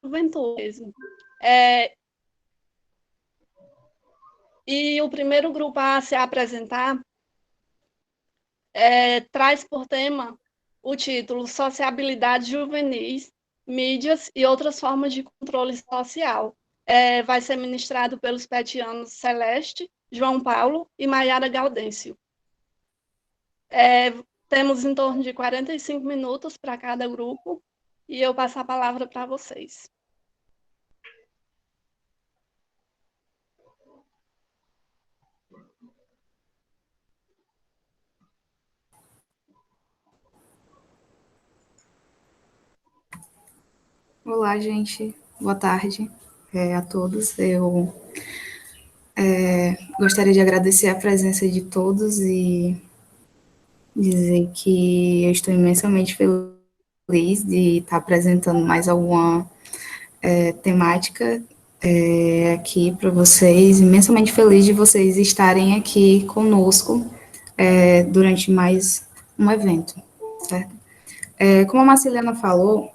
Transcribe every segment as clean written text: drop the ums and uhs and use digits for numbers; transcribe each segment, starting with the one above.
juventude mesmo. E o primeiro grupo a se apresentar traz por tema o título Sociabilidade Juvenis, Mídias e Outras Formas de Controle Social. Vai ser ministrado pelos petianos Celeste, João Paulo e Maiara Gaudêncio. Temos em torno de 45 minutos para cada grupo e eu passo a palavra para vocês. Olá, gente. Boa tarde a todos. Eu gostaria de agradecer a presença de todos e dizer que eu estou imensamente feliz de estar apresentando mais alguma temática aqui para vocês. Imensamente feliz de vocês estarem aqui conosco durante mais um evento, certo? Como a Marceliana falou,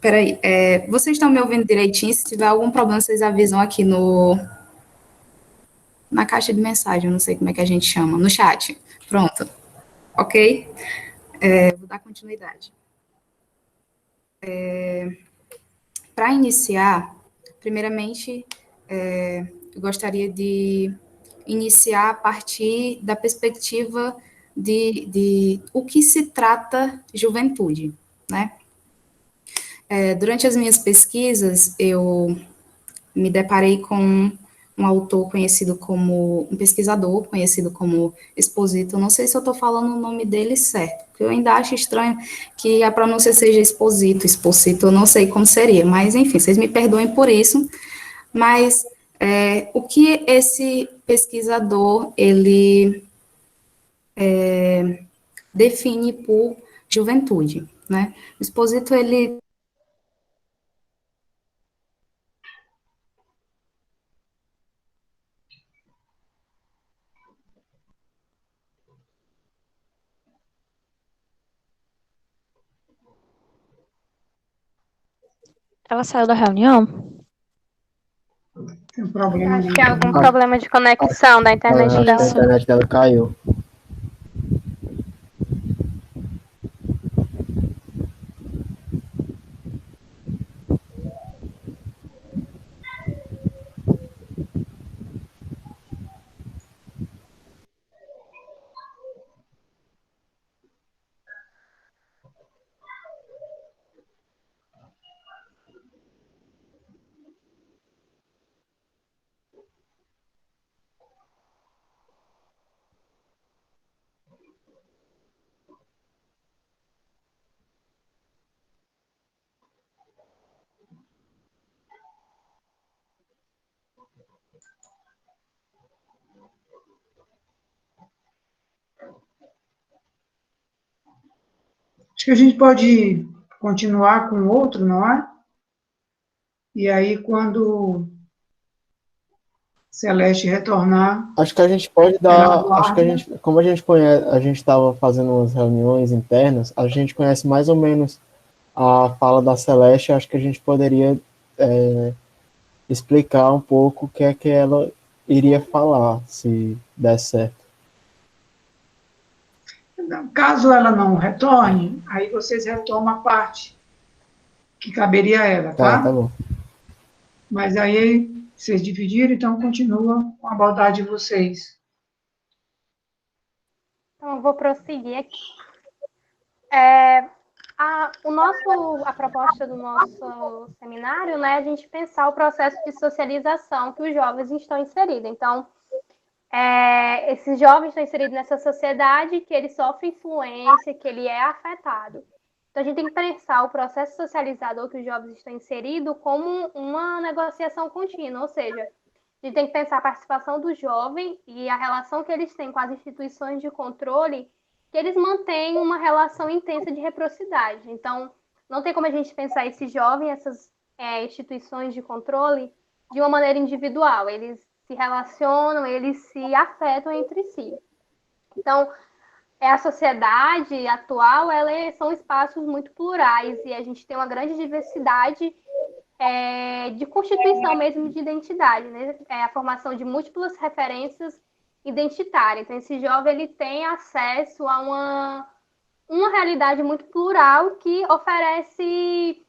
peraí, vocês estão me ouvindo direitinho? Se tiver algum problema, vocês avisam aqui na caixa de mensagem, eu não sei como é que a gente chama, no chat. Pronto. Ok? Vou dar continuidade. Para iniciar, primeiramente, eu gostaria de iniciar a partir da perspectiva de o que se trata juventude, né? Durante as minhas pesquisas, eu me deparei com um autor conhecido como, um pesquisador conhecido como Exposito. Eu não sei se eu estou falando o nome dele certo, porque eu ainda acho estranho que a pronúncia seja Exposito, eu não sei como seria, mas enfim, vocês me perdoem por isso. Mas o que esse pesquisador, ele define por juventude, né? O Exposito, ele Ela saiu da reunião? Tem um problema. Acho que é algum problema de conexão da internet dela. A internet dela caiu. Acho que a gente pode continuar com outro, não é? E aí, quando Celeste retornar, Acho que a gente pode dar. ela Acho que a gente, como a gente conhece, a gente estava fazendo umas reuniões internas, a gente conhece mais ou menos a fala da Celeste. Acho que a gente poderia explicar um pouco o que é que ela iria falar, se der certo. Caso ela não retorne, aí vocês retomam a parte que caberia a ela, tá? Tá bom. Mas aí vocês dividiram, então continua com a abordagem de vocês. Então, eu vou prosseguir aqui. A proposta do nosso seminário, né, é a gente pensar o processo de socialização que os jovens estão inseridos. Então, esses jovens estão inseridos nessa sociedade que ele sofre influência, que ele é afetado. Então, a gente tem que pensar o processo socializador que os jovens estão inseridos como uma negociação contínua, ou seja, a gente tem que pensar a participação do jovem e a relação que eles têm com as instituições de controle, que eles mantêm uma relação intensa de reciprocidade. Então, não tem como a gente pensar esse jovem, essas instituições de controle, de uma maneira individual. Eles se relacionam, eles se afetam entre si. Então, a sociedade atual, são espaços muito plurais e a gente tem uma grande diversidade de constituição mesmo de identidade, né? A formação de múltiplas referências identitárias. Então, esse jovem ele tem acesso a uma realidade muito plural que oferece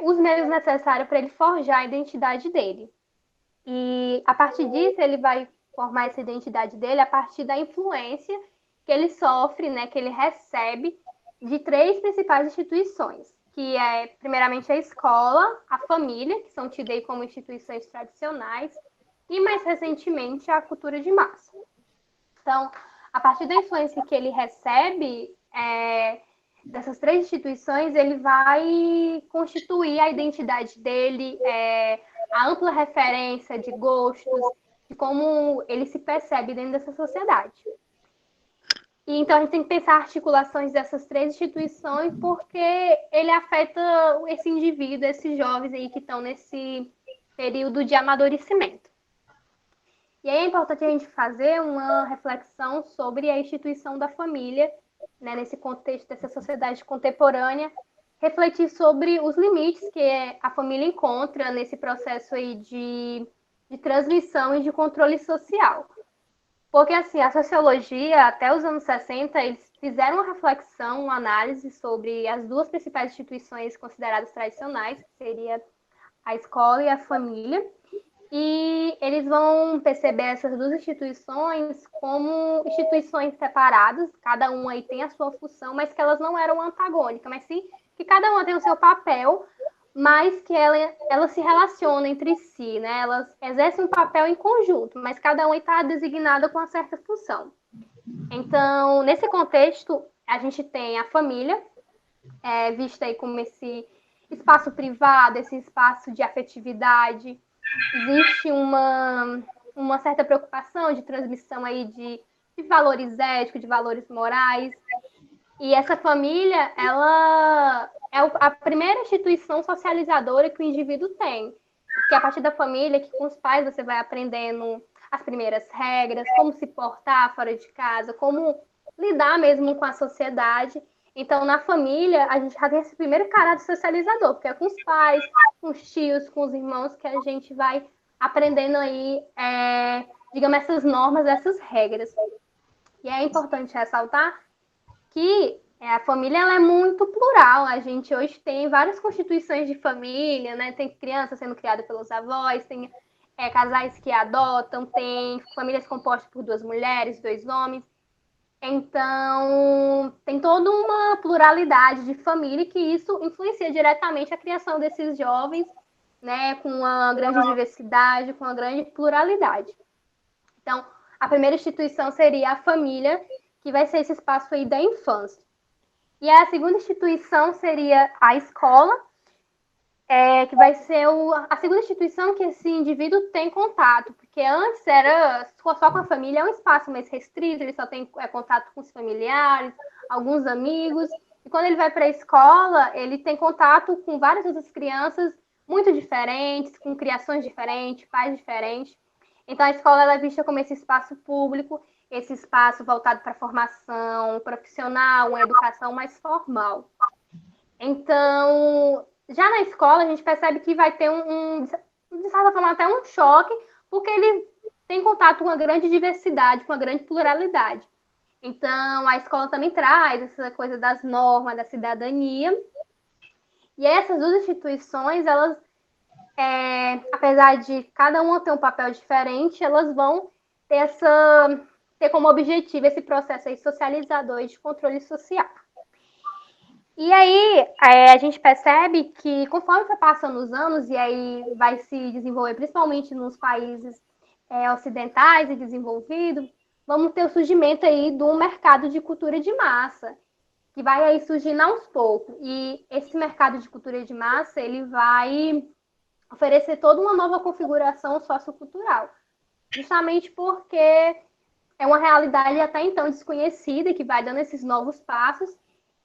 os meios necessários para ele forjar a identidade dele. E, a partir disso, ele vai formar essa identidade dele a partir da influência que ele sofre, né, que ele recebe de 3 principais instituições, que é, primeiramente, a escola, a família, que são tidas aí como instituições tradicionais, e, mais recentemente, a cultura de massa. Então, a partir da influência que ele recebe dessas 3 instituições, ele vai constituir a identidade dele, a ampla referência de gostos, de como ele se percebe dentro dessa sociedade. E, então, a gente tem que pensar articulações dessas 3 instituições, porque ele afeta esse indivíduo, esses jovens aí que estão nesse período de amadurecimento. E aí é importante a gente fazer uma reflexão sobre a instituição da família, né, nesse contexto dessa sociedade contemporânea, refletir sobre os limites que a família encontra nesse processo aí de transmissão e de controle social. Porque, assim, a sociologia, até os anos 60, eles fizeram uma reflexão, uma análise sobre as 2 principais instituições consideradas tradicionais, que seria a escola e a família, e eles vão perceber essas 2 instituições como instituições separadas, cada uma aí tem a sua função, mas que elas não eram antagônicas, mas sim que cada uma tem o seu papel, mas que elas se relacionam entre si, né? Elas exercem um papel em conjunto, mas cada uma está designada com uma certa função. Então, nesse contexto, a gente tem a família, vista aí como esse espaço privado, esse espaço de afetividade. Existe uma certa preocupação de transmissão aí de valores éticos, de valores morais. E essa família, ela é a primeira instituição socializadora que o indivíduo tem. Porque a partir da família, que com os pais você vai aprendendo as primeiras regras, como se portar fora de casa, como lidar mesmo com a sociedade. Então, na família, a gente já tem esse primeiro caráter socializador, porque é com os pais, com os tios, com os irmãos que a gente vai aprendendo aí, digamos, essas normas, essas regras. E é importante ressaltar que a família ela é muito plural. A gente hoje tem várias constituições de família, né? Tem criança sendo criada pelos avós, tem casais que adotam, tem famílias compostas por 2 mulheres, 2 homens. Então, tem toda uma pluralidade de família que isso influencia diretamente a criação desses jovens, né, com uma grande diversidade, com uma grande pluralidade. Então, a primeira instituição seria a família, que vai ser esse espaço aí da infância. E a segunda instituição seria a escola, que vai ser a segunda instituição que esse indivíduo tem contato, porque antes era só com a família, é um espaço mais restrito, ele só tem contato com os familiares, alguns amigos, e quando ele vai para a escola, ele tem contato com várias outras crianças muito diferentes, com criações diferentes, pais diferentes. Então, a escola ela é vista como esse espaço público, esse espaço voltado para a formação profissional, uma educação mais formal. Então, já na escola, a gente percebe que vai ter de certa forma, até um choque, porque ele tem contato com uma grande diversidade, com uma grande pluralidade. Então, a escola também traz essa coisa das normas, da cidadania. E essas 2 instituições, elas, apesar de cada uma ter um papel diferente, elas vão ter como objetivo esse processo aí socializador e de controle social. E aí, a gente percebe que, conforme vai passando os anos, e aí vai se desenvolver, principalmente nos países ocidentais e desenvolvidos, vamos ter o surgimento aí de um mercado de cultura de massa, que vai aí surgindo aos poucos. E esse mercado de cultura de massa, ele vai oferecer toda uma nova configuração sociocultural, justamente porque é uma realidade até então desconhecida, que vai dando esses novos passos,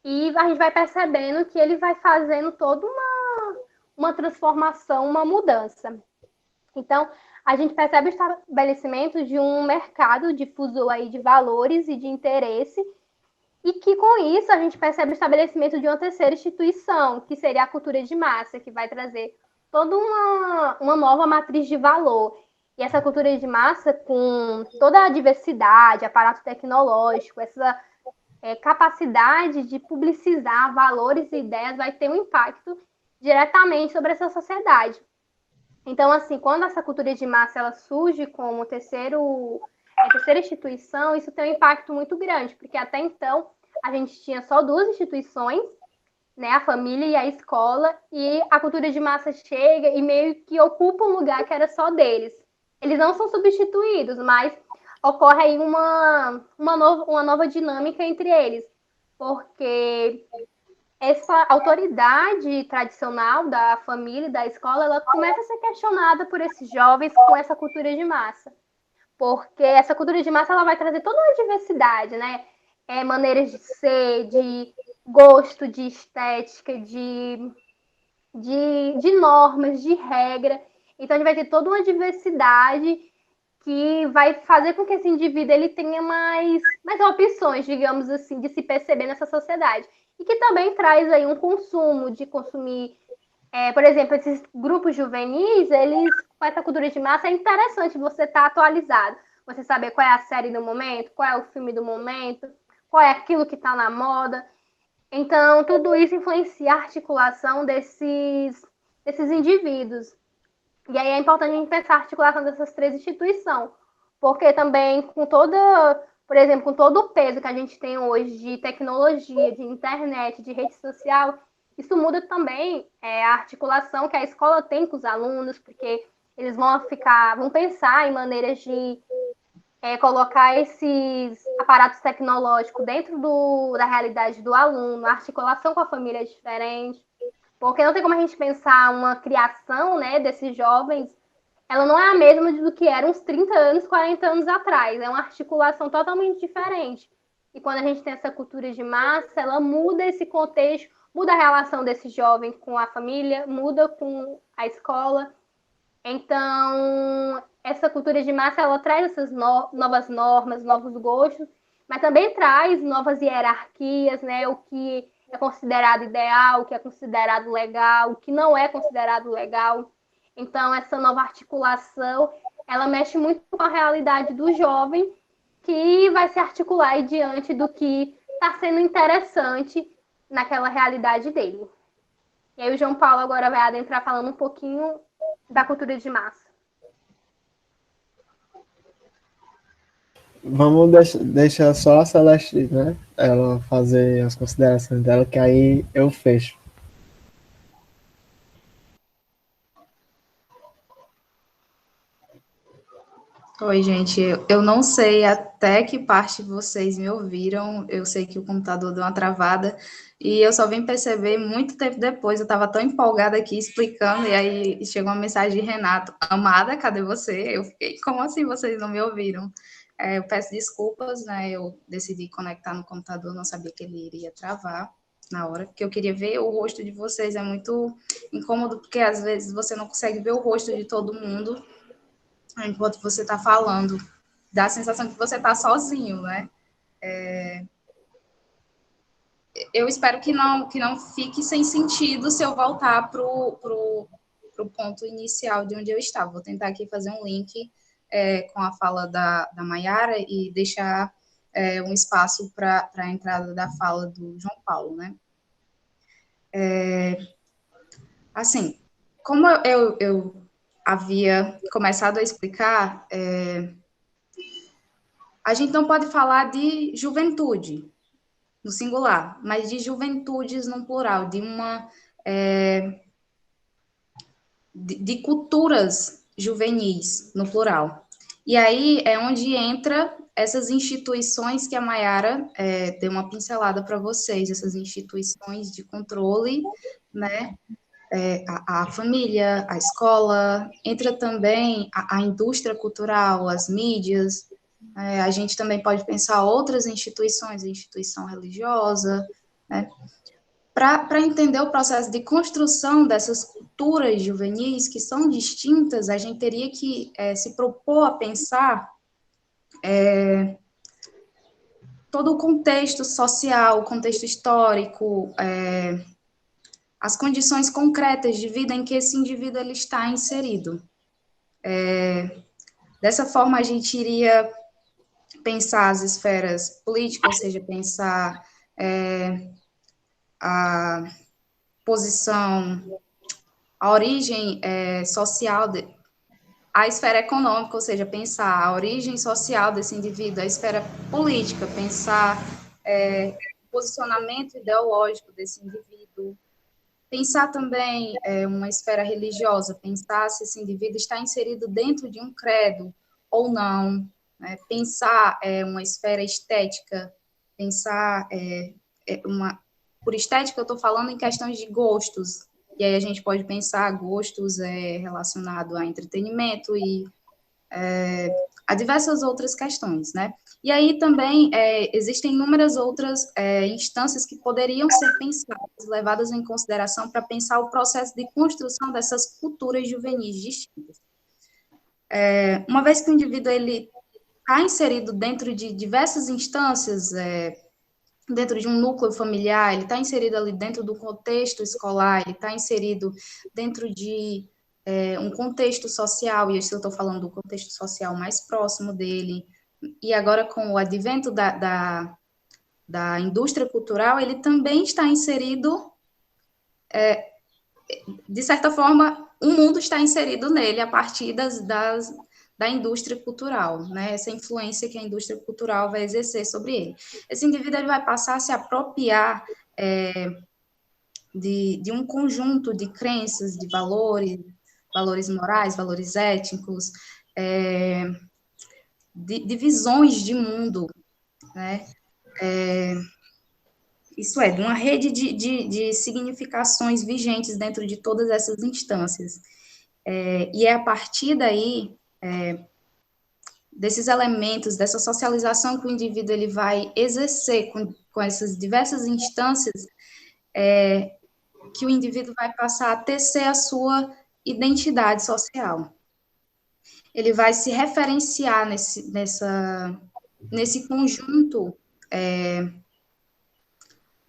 e a gente vai percebendo que ele vai fazendo toda uma transformação, uma mudança. Então, a gente percebe o estabelecimento de um mercado difusor aí de valores e de interesse, e que com isso a gente percebe o estabelecimento de uma terceira instituição, que seria a cultura de massa, que vai trazer toda uma nova matriz de valor. E essa cultura de massa, com toda a diversidade, aparato tecnológico, essa capacidade de publicizar valores e ideias, vai ter um impacto diretamente sobre essa sociedade. Então, assim, quando essa cultura de massa ela surge como terceira instituição, isso tem um impacto muito grande, porque até então a gente tinha só duas instituições, né, a família e a escola, e a cultura de massa chega e meio que ocupa um lugar que era só deles. Eles não são substituídos, mas ocorre aí uma nova dinâmica entre eles, porque essa autoridade tradicional da família e da escola, ela começa a ser questionada por esses jovens com essa cultura de massa. Porque essa cultura de massa ela vai trazer toda uma diversidade, né? Maneiras de ser, de gosto, de estética, de normas, de regra. Então, a gente vai ter toda uma diversidade que vai fazer com que esse indivíduo ele tenha mais opções, digamos assim, de se perceber nessa sociedade. E que também traz aí um consumo, de consumir, por exemplo, esses grupos juvenis, eles, com essa cultura de massa, é interessante você estar atualizado, você saber qual é a série do momento, qual é o filme do momento, qual é aquilo que está na moda. Então, tudo isso influencia a articulação desses indivíduos. E aí é importante a gente pensar a articulação dessas três instituições, porque também por exemplo, com todo o peso que a gente tem hoje de tecnologia, de internet, de rede social, isso muda também a articulação que a escola tem com os alunos, porque eles vão pensar em maneiras de colocar esses aparatos tecnológicos dentro da realidade do aluno, a articulação com a família é diferente. Porque não tem como a gente pensar uma criação, né, desses jovens, ela não é a mesma do que era uns 30 anos, 40 anos atrás. É uma articulação totalmente diferente. E quando a gente tem essa cultura de massa, ela muda esse contexto, muda a relação desse jovem com a família, muda com a escola. Então, essa cultura de massa, ela traz essas novas normas, novos gostos, mas também traz novas hierarquias, né, o que é considerado ideal, o que é considerado legal, o que não é considerado legal. Então, essa nova articulação, ela mexe muito com a realidade do jovem, que vai se articular aí diante do que está sendo interessante naquela realidade dele. E aí o João Paulo agora vai adentrar falando um pouquinho da cultura de massa. Vamos deixar só a Celeste, né? Ela fazer as considerações dela, que aí eu fecho. Oi, gente. Eu não sei até que parte vocês me ouviram. Eu sei que o computador deu uma travada e eu só vim perceber muito tempo depois. Eu estava tão empolgada aqui explicando e aí chegou uma mensagem de Renato: Amada, cadê você? Eu fiquei, como assim vocês não me ouviram? Eu peço desculpas, né? Eu decidi conectar no computador, não sabia que ele iria travar na hora, porque eu queria ver o rosto de vocês. É muito incômodo, porque às vezes você não consegue ver o rosto de todo mundo enquanto você está falando, dá a sensação que você está sozinho, né? Eu espero que não fique sem sentido se eu voltar pro ponto inicial de onde eu estava. Vou tentar aqui fazer um link com a fala da Maiara e deixar um espaço para a entrada da fala do João Paulo, né? Assim, como eu havia começado a explicar, a gente não pode falar de juventude no singular, mas de juventudes no plural, de culturas juvenis no plural. E aí é onde entra essas instituições que a Maiara deu uma pincelada para vocês, essas instituições de controle, né? A família, a escola, entra também a indústria cultural, as mídias. A gente também pode pensar outras instituições, a instituição religiosa, né? Para entender o processo de construção dessas culturas juvenis que são distintas, a gente teria que se propor a pensar todo o contexto social, o contexto histórico, as condições concretas de vida em que esse indivíduo ele está inserido. Dessa forma, a gente iria pensar as esferas políticas, ou seja, pensar a posição, a origem social, a esfera econômica, ou seja, pensar a origem social desse indivíduo, a esfera política, pensar o posicionamento ideológico desse indivíduo, pensar também uma esfera religiosa, pensar se esse indivíduo está inserido dentro de um credo ou não, né? Pensar uma esfera estética, pensar por estética eu estou falando em questões de gostos, e aí a gente pode pensar gostos relacionados a entretenimento e a diversas outras questões, né? E aí também existem inúmeras outras instâncias que poderiam ser pensadas, levadas em consideração para pensar o processo de construção dessas culturas juvenis distintas. Uma vez que o indivíduo ele está inserido dentro de diversas instâncias, dentro de um núcleo familiar, ele está inserido ali dentro do contexto escolar, ele está inserido dentro de um contexto social, e eu estou falando do contexto social mais próximo dele, e agora com o advento da indústria cultural, ele também está inserido, de certa forma, o mundo está inserido nele a partir da indústria cultural, né? Essa influência que a indústria cultural vai exercer sobre ele. Esse indivíduo ele vai passar a se apropriar de um conjunto de crenças, de valores morais, valores étnicos, de visões de mundo, né? Isso de uma rede de significações vigentes dentro de todas essas instâncias. E é a partir daí, desses elementos, dessa socialização que o indivíduo ele vai exercer com essas diversas instâncias, que o indivíduo vai passar a tecer a sua identidade social. Ele vai se referenciar nesse conjunto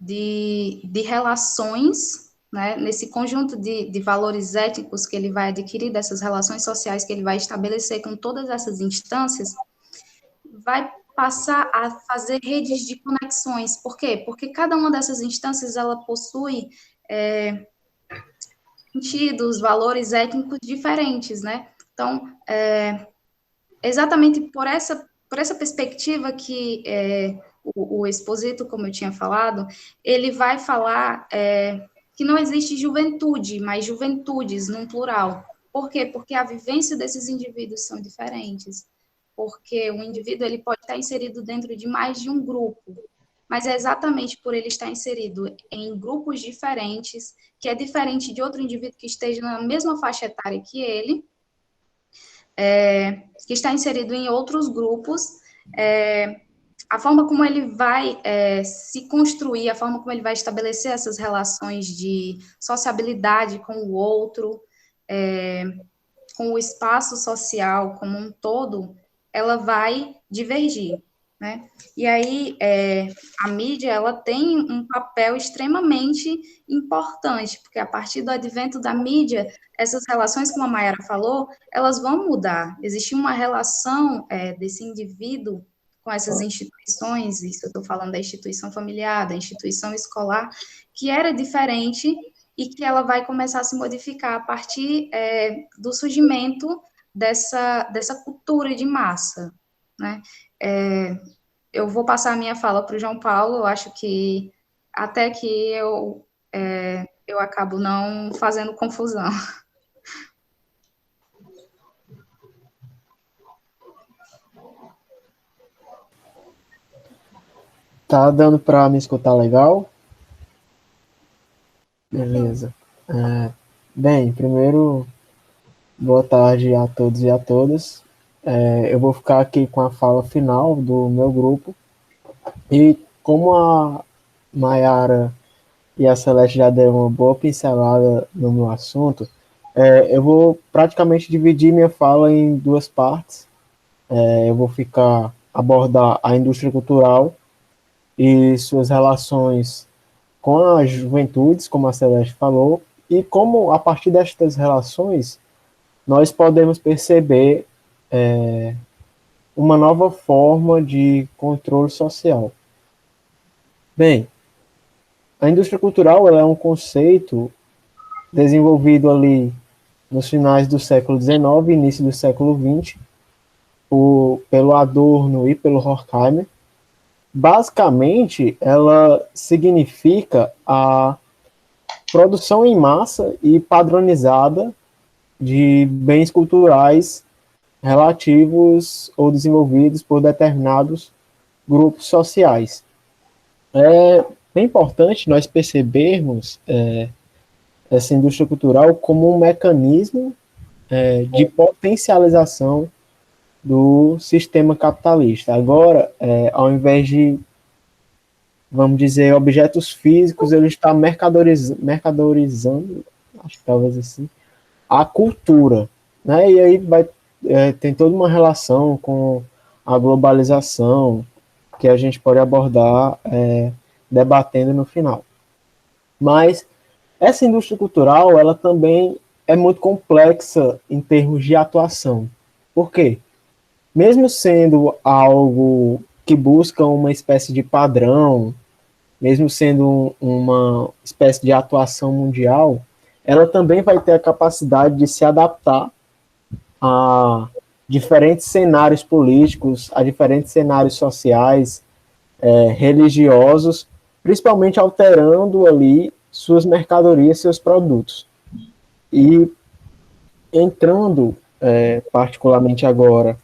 de relações, né, nesse conjunto de valores éticos que ele vai adquirir, dessas relações sociais que ele vai estabelecer com todas essas instâncias, vai passar a fazer redes de conexões. Por quê? Porque cada uma dessas instâncias, ela possui sentidos, valores étnicos diferentes, né? Então, exatamente por essa perspectiva que o Exposito, como eu tinha falado, ele vai falar que não existe juventude, mas juventudes, num plural. Por quê? Porque a vivência desses indivíduos são diferentes. Porque o indivíduo ele pode estar inserido dentro de mais de um grupo, mas é exatamente por ele estar inserido em grupos diferentes, que é diferente de outro indivíduo que esteja na mesma faixa etária que ele, que está inserido em outros grupos, a forma como ele vai se construir, a forma como ele vai estabelecer essas relações de sociabilidade com o outro, com o espaço social como um todo, ela vai divergir, né? E aí, a mídia, ela tem um papel extremamente importante, porque a partir do advento da mídia, essas relações, como a Mayara falou, elas vão mudar. Existe uma relação desse indivíduo com essas instituições, isso eu estou falando da instituição familiar, da instituição escolar, que era diferente e que ela vai começar a se modificar a partir do surgimento dessa cultura de massa, né? Eu vou passar a minha fala para o João Paulo, eu acho que até que eu acabo não fazendo confusão. Tá dando para me escutar legal? Beleza. Bem, primeiro, boa tarde a todos e a todas. Eu vou ficar aqui com a fala final do meu grupo. E como a Mayara e a Celeste já deram uma boa pincelada no meu assunto, eu vou praticamente dividir minha fala em duas partes. Eu vou abordar a indústria cultural e suas relações com as juventudes, como a Celeste falou, e como, a partir destas relações, nós podemos perceber uma nova forma de controle social. Bem, a indústria cultural ela é um conceito desenvolvido ali nos finais do século XIX e início do século XX, pelo Adorno e pelo Horkheimer. Basicamente, ela significa a produção em massa e padronizada de bens culturais relativos ou desenvolvidos por determinados grupos sociais. É bem importante nós percebermos essa indústria cultural como um mecanismo de potencialização do sistema capitalista. Agora, ao invés de, vamos dizer, objetos físicos, ele está mercadorizando, acho que talvez assim, a cultura, né? E aí tem toda uma relação com a globalização que a gente pode abordar debatendo no final. Mas essa indústria cultural, ela também é muito complexa em termos de atuação. Por quê? Mesmo sendo algo que busca uma espécie de padrão, mesmo sendo uma espécie de atuação mundial, ela também vai ter a capacidade de se adaptar a diferentes cenários políticos, a diferentes cenários sociais, religiosos, principalmente alterando ali suas mercadorias, seus produtos. E entrando particularmente agora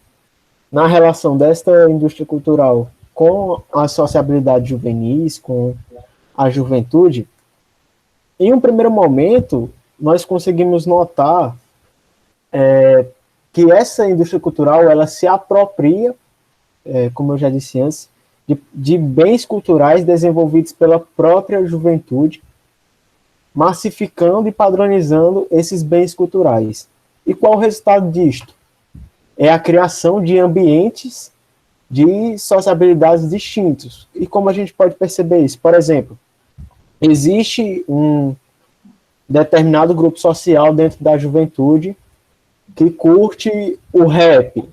na relação desta indústria cultural com a sociabilidade juvenis, com a juventude, em um primeiro momento, nós conseguimos notar que essa indústria cultural ela se apropria, como eu já disse antes, de bens culturais desenvolvidos pela própria juventude, massificando e padronizando esses bens culturais. E qual o resultado disto? É a criação de ambientes de sociabilidades distintos. E como a gente pode perceber isso? Por exemplo, existe um determinado grupo social dentro da juventude que curte o rap.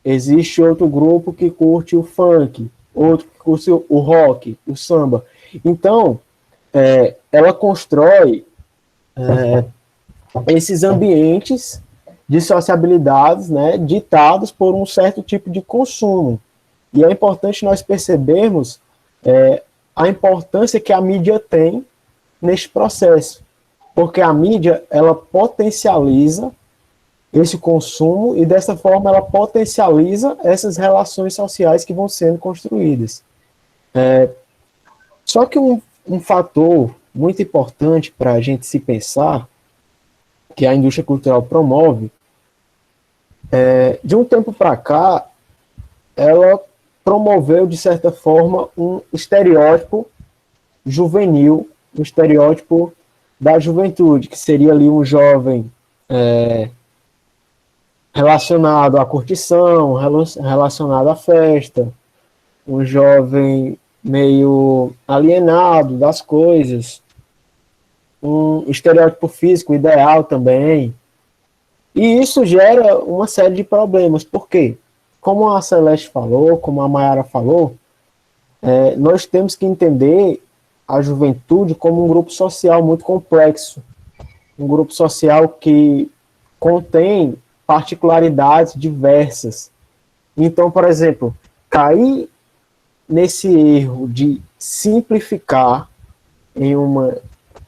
Existe outro grupo que curte o funk, outro que curte o rock, o samba. Então, ela constrói esses ambientes de sociabilidades, né, ditados por um certo tipo de consumo. E é importante nós percebermos a importância que a mídia tem neste processo, porque a mídia ela potencializa esse consumo e dessa forma ela potencializa essas relações sociais que vão sendo construídas. Só que um fator muito importante para a gente se pensar, que a indústria cultural promove, de um tempo para cá, ela promoveu, de certa forma, um estereótipo juvenil, um estereótipo da juventude, que seria ali um jovem relacionado à curtição, relacionado à festa, um jovem meio alienado das coisas, um estereótipo físico ideal também. E isso gera uma série de problemas. Por quê? Como a Celeste falou, como a Mayara falou, nós temos que entender a juventude como um grupo social muito complexo, um grupo social que contém particularidades diversas. Então, por exemplo, cair nesse erro de simplificar em uma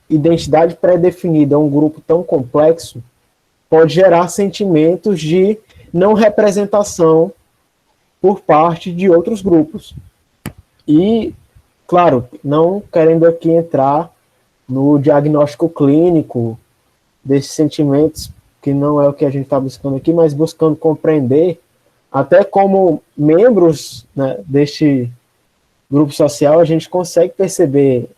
identidade pré-definida um grupo tão complexo pode gerar sentimentos de não representação por parte de outros grupos. E, claro, não querendo aqui entrar no diagnóstico clínico desses sentimentos, que não é o que a gente está buscando aqui, mas buscando compreender, até como membros, né, deste grupo social, a gente consegue perceber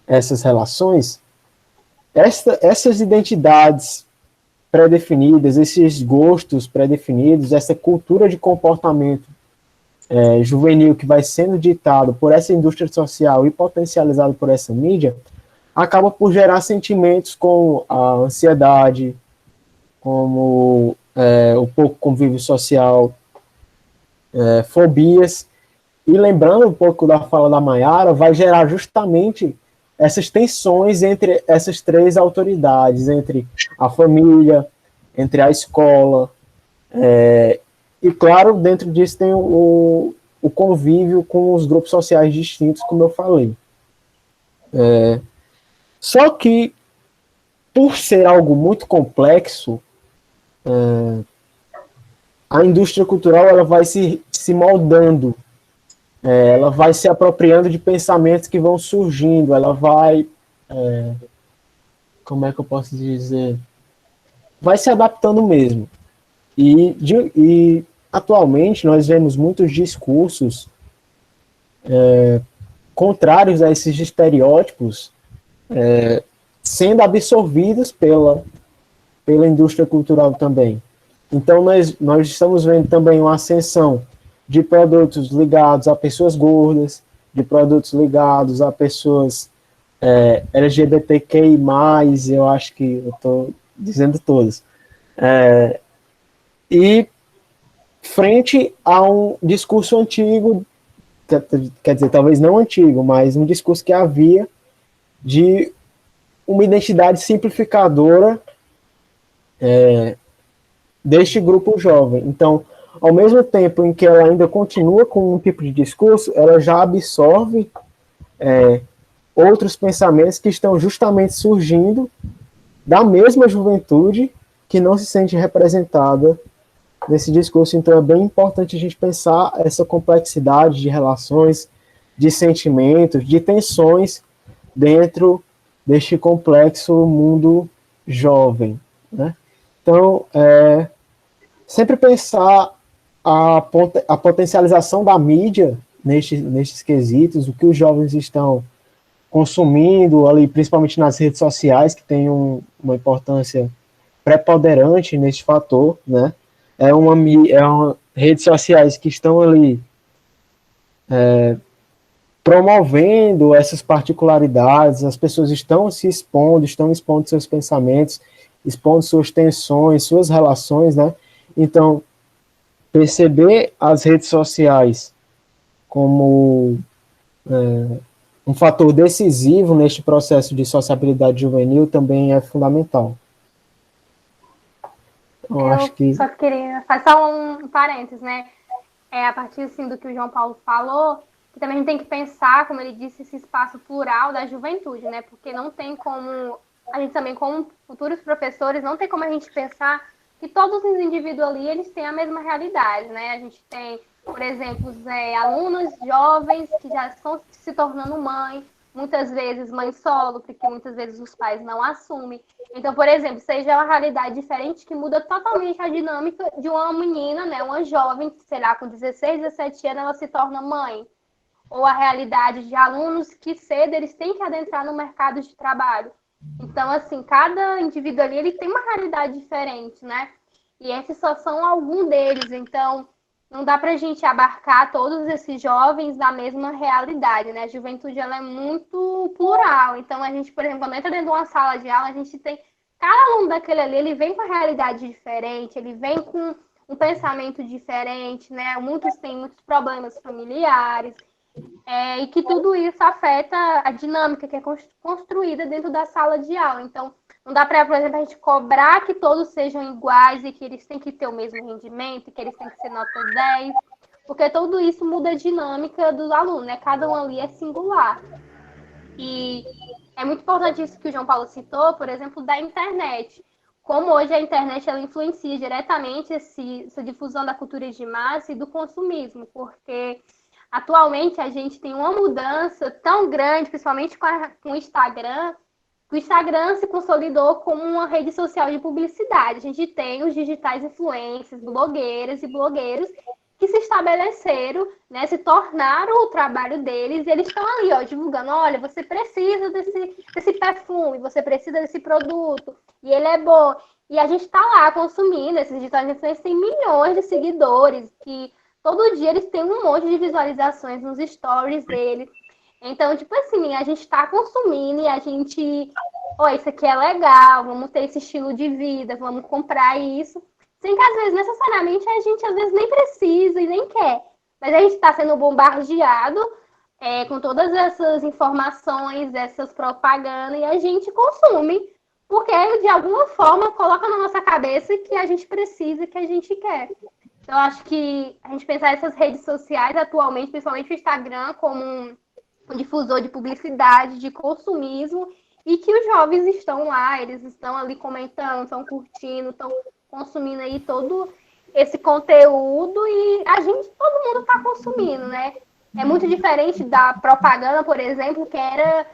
essas relações, essas identidades pré-definidas, esses gostos pré-definidos, essa cultura de comportamento juvenil que vai sendo ditado por essa indústria social e potencializado por essa mídia, acaba por gerar sentimentos como a ansiedade, como o pouco convívio social, fobias. E lembrando um pouco da fala da Maiara, vai gerar justamente essas tensões entre essas três autoridades, entre a família, entre a escola, e claro, dentro disso tem o convívio com os grupos sociais distintos, como eu falei. Só que, por ser algo muito complexo, a indústria cultural ela vai se moldando, ela vai se apropriando de pensamentos que vão surgindo, ela vai, como é que eu posso dizer, vai se adaptando mesmo. E atualmente nós vemos muitos discursos contrários a esses estereótipos sendo absorvidos pela indústria cultural também. Então nós estamos vendo também uma ascensão de produtos ligados a pessoas gordas, de produtos ligados a pessoas LGBTQI+, eu acho que eu estou dizendo todas. E frente a um discurso antigo, quer dizer, talvez não antigo, mas um discurso que havia de uma identidade simplificadora deste grupo jovem. Então, ao mesmo tempo em que ela ainda continua com um tipo de discurso, ela já absorve outros pensamentos que estão justamente surgindo da mesma juventude que não se sente representada nesse discurso. Então é bem importante a gente pensar essa complexidade de relações, de sentimentos, de tensões dentro deste complexo mundo jovem, né? Então, sempre pensar a potencialização da mídia nestes quesitos, o que os jovens estão consumindo ali, principalmente nas redes sociais, que tem uma importância preponderante neste fator, né? Redes sociais que estão ali promovendo essas particularidades, as pessoas estão se expondo, estão expondo seus pensamentos, expondo suas tensões, suas relações, né? Então, perceber as redes sociais como um fator decisivo neste processo de sociabilidade juvenil também é fundamental. Eu acho que... só queria fazer só um parênteses, né? A partir assim, do que o João Paulo falou, que também a gente tem que pensar, como ele disse, esse espaço plural da juventude, né? Porque não tem como, a gente também, como futuros professores, não tem como a gente pensar que todos os indivíduos ali, eles têm a mesma realidade, né? A gente tem, por exemplo, alunos jovens que já estão se tornando mães, muitas vezes mãe solo, porque muitas vezes os pais não assumem. Então, por exemplo, seja uma realidade diferente que muda totalmente a dinâmica de uma menina, né, uma jovem, que, sei lá, com 16, 17 anos, ela se torna mãe. Ou a realidade de alunos que cedo eles têm que adentrar no mercado de trabalho. Então, assim, cada indivíduo ali, ele tem uma realidade diferente, né? E esses só são alguns deles. Então, não dá para a gente abarcar todos esses jovens na mesma realidade, né? A juventude, ela é muito plural. Então, a gente, por exemplo, quando entra dentro de uma sala de aula, a gente tem... Cada aluno daquele ali, ele vem com uma realidade diferente, ele vem com um pensamento diferente, né? Muitos têm muitos problemas familiares, e que tudo isso afeta a dinâmica que é construída dentro da sala de aula. Então, não dá para, por exemplo, a gente cobrar que todos sejam iguais e que eles têm que ter o mesmo rendimento, que eles têm que ser nota 10, porque tudo isso muda a dinâmica do aluno, né? Cada um ali é singular. E é muito importante isso que o João Paulo citou, por exemplo, da internet. Como hoje a internet ela influencia diretamente essa difusão da cultura de massa e do consumismo, porque atualmente a gente tem uma mudança tão grande, principalmente com o Instagram. O Instagram se consolidou como uma rede social de publicidade. A gente tem os digitais influencers, blogueiras e blogueiros que se estabeleceram, né, se tornaram o trabalho deles, e eles estão ali, ó, divulgando, olha, você precisa desse perfume, você precisa desse produto, e ele é bom. E a gente está lá consumindo, esses digitais influencers têm milhões de seguidores, que todo dia eles têm um monte de visualizações nos stories deles. Então, tipo assim, a gente está consumindo e a gente, isso aqui é legal, vamos ter esse estilo de vida, vamos comprar isso. Sem que, às vezes, necessariamente, a gente, às vezes, nem precisa e nem quer. Mas a gente está sendo bombardeado com todas essas informações, essas propagandas, e a gente consome, porque, de alguma forma, coloca na nossa cabeça que a gente precisa, que a gente quer. Então, eu acho que a gente pensar essas redes sociais atualmente, principalmente o Instagram, como um difusor de publicidade, de consumismo, e que os jovens estão lá, eles estão ali comentando, estão curtindo, estão consumindo aí todo esse conteúdo e todo mundo está consumindo, né? É muito diferente da propaganda, por exemplo, que é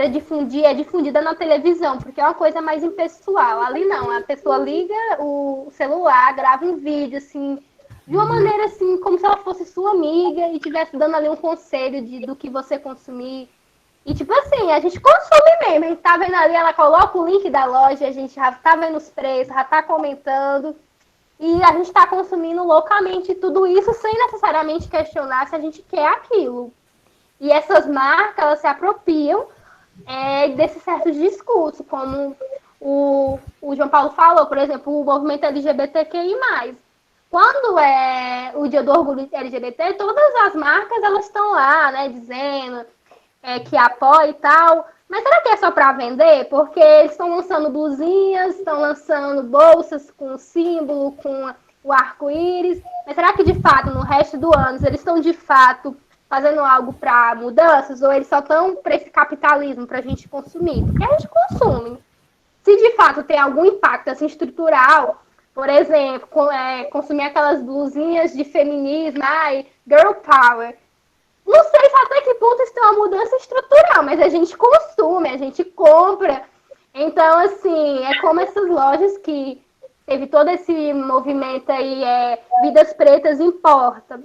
difundida na televisão, porque é uma coisa mais impessoal. Ali não, a pessoa liga o celular, grava um vídeo, assim, de uma maneira assim, como se ela fosse sua amiga e estivesse dando ali um conselho do que você consumir. E tipo assim, a gente consome mesmo, a gente tá vendo ali, ela coloca o link da loja, a gente já tá vendo os preços, já tá comentando, e a gente tá consumindo loucamente tudo isso sem necessariamente questionar se a gente quer aquilo. E essas marcas, elas se apropriam desse certo discurso, como o João Paulo falou, por exemplo, o movimento LGBTQI+. Quando é o dia do orgulho LGBT, todas as marcas elas estão lá, né, dizendo que apoia e tal. Mas será que é só para vender? Porque eles estão lançando blusinhas, estão lançando bolsas com símbolo, com o arco-íris. Mas será que de fato, no resto do ano, eles estão de fato fazendo algo para mudanças? Ou eles só estão para esse capitalismo, para a gente consumir? Porque a gente consome. Se de fato tem algum impacto assim, estrutural, por exemplo, consumir aquelas blusinhas de feminismo, girl power. Não sei se até que ponto isso tem uma mudança estrutural, mas a gente consome, a gente compra. Então, assim, é como essas lojas que teve todo esse movimento aí, Vidas Pretas Importa.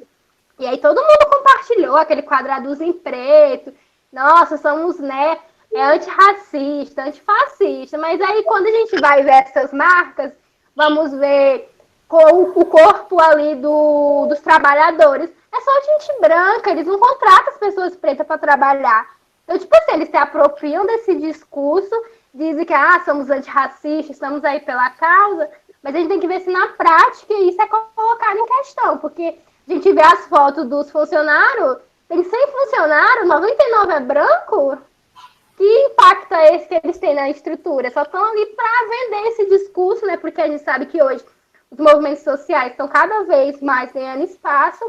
E aí todo mundo compartilhou aquele quadradozinho preto. Nossa, somos, né, antirracista, antifascista. Mas aí quando a gente vai ver essas marcas, vamos ver com o corpo ali dos trabalhadores. É só gente branca, eles não contratam as pessoas pretas para trabalhar. Então, tipo assim, eles se apropriam desse discurso, dizem que somos antirracistas, estamos aí pela causa, mas a gente tem que ver se na prática isso é colocado em questão, porque a gente vê as fotos dos funcionários, tem 100 funcionários, 99 é branco. Que impacto é esse que eles têm na estrutura? Só estão ali para vender esse discurso, né? Porque a gente sabe que hoje os movimentos sociais estão cada vez mais ganhando espaço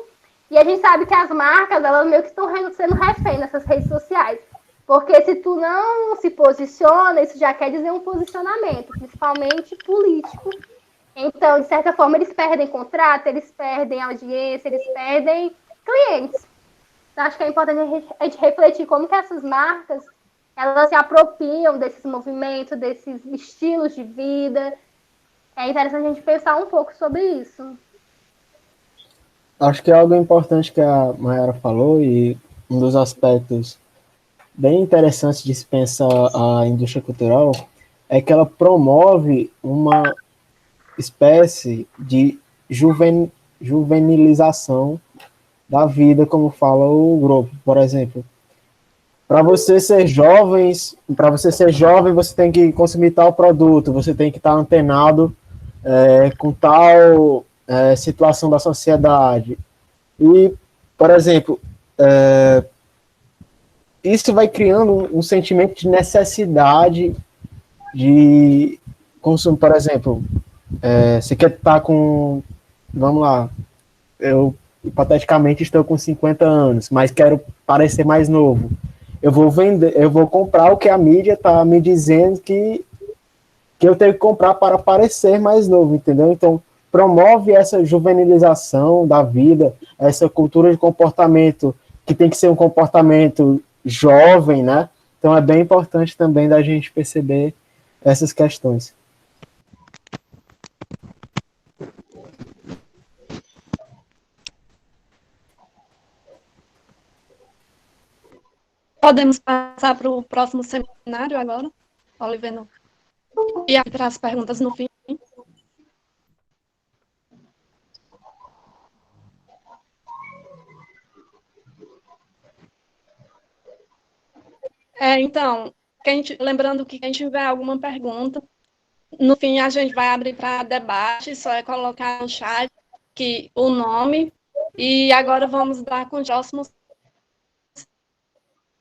e a gente sabe que as marcas, elas meio que estão sendo refém nessas redes sociais. Porque se tu não se posiciona, isso já quer dizer um posicionamento, principalmente político. Então, de certa forma, eles perdem contrato, eles perdem audiência, eles perdem clientes. Então, acho que é importante a gente refletir como que essas marcas elas se apropriam desses movimentos, desses estilos de vida. É interessante a gente pensar um pouco sobre isso. Acho que é algo importante que a Mayara falou e um dos aspectos bem interessantes de se pensar a indústria cultural é que ela promove uma espécie de juvenilização da vida, como fala o grupo. Por exemplo, para você ser jovem, você tem que consumir tal produto, você tem que estar antenado com tal situação da sociedade. E, por exemplo, isso vai criando um sentimento de necessidade de consumo. Por exemplo, você quer estar com... Vamos lá, eu hipoteticamente estou com 50 anos, mas quero parecer mais novo. Eu vou comprar o que a mídia está me dizendo que eu tenho que comprar para parecer mais novo, entendeu? Então, promove essa juvenilização da vida, essa cultura de comportamento, que tem que ser um comportamento jovem, né? Então, é bem importante também da gente perceber essas questões. Podemos passar para o próximo seminário agora, Oliveno? E para as perguntas no fim. Então, lembrando que quem tiver alguma pergunta, no fim a gente vai abrir para debate, só é colocar no chat o nome. E agora vamos dar com o próximo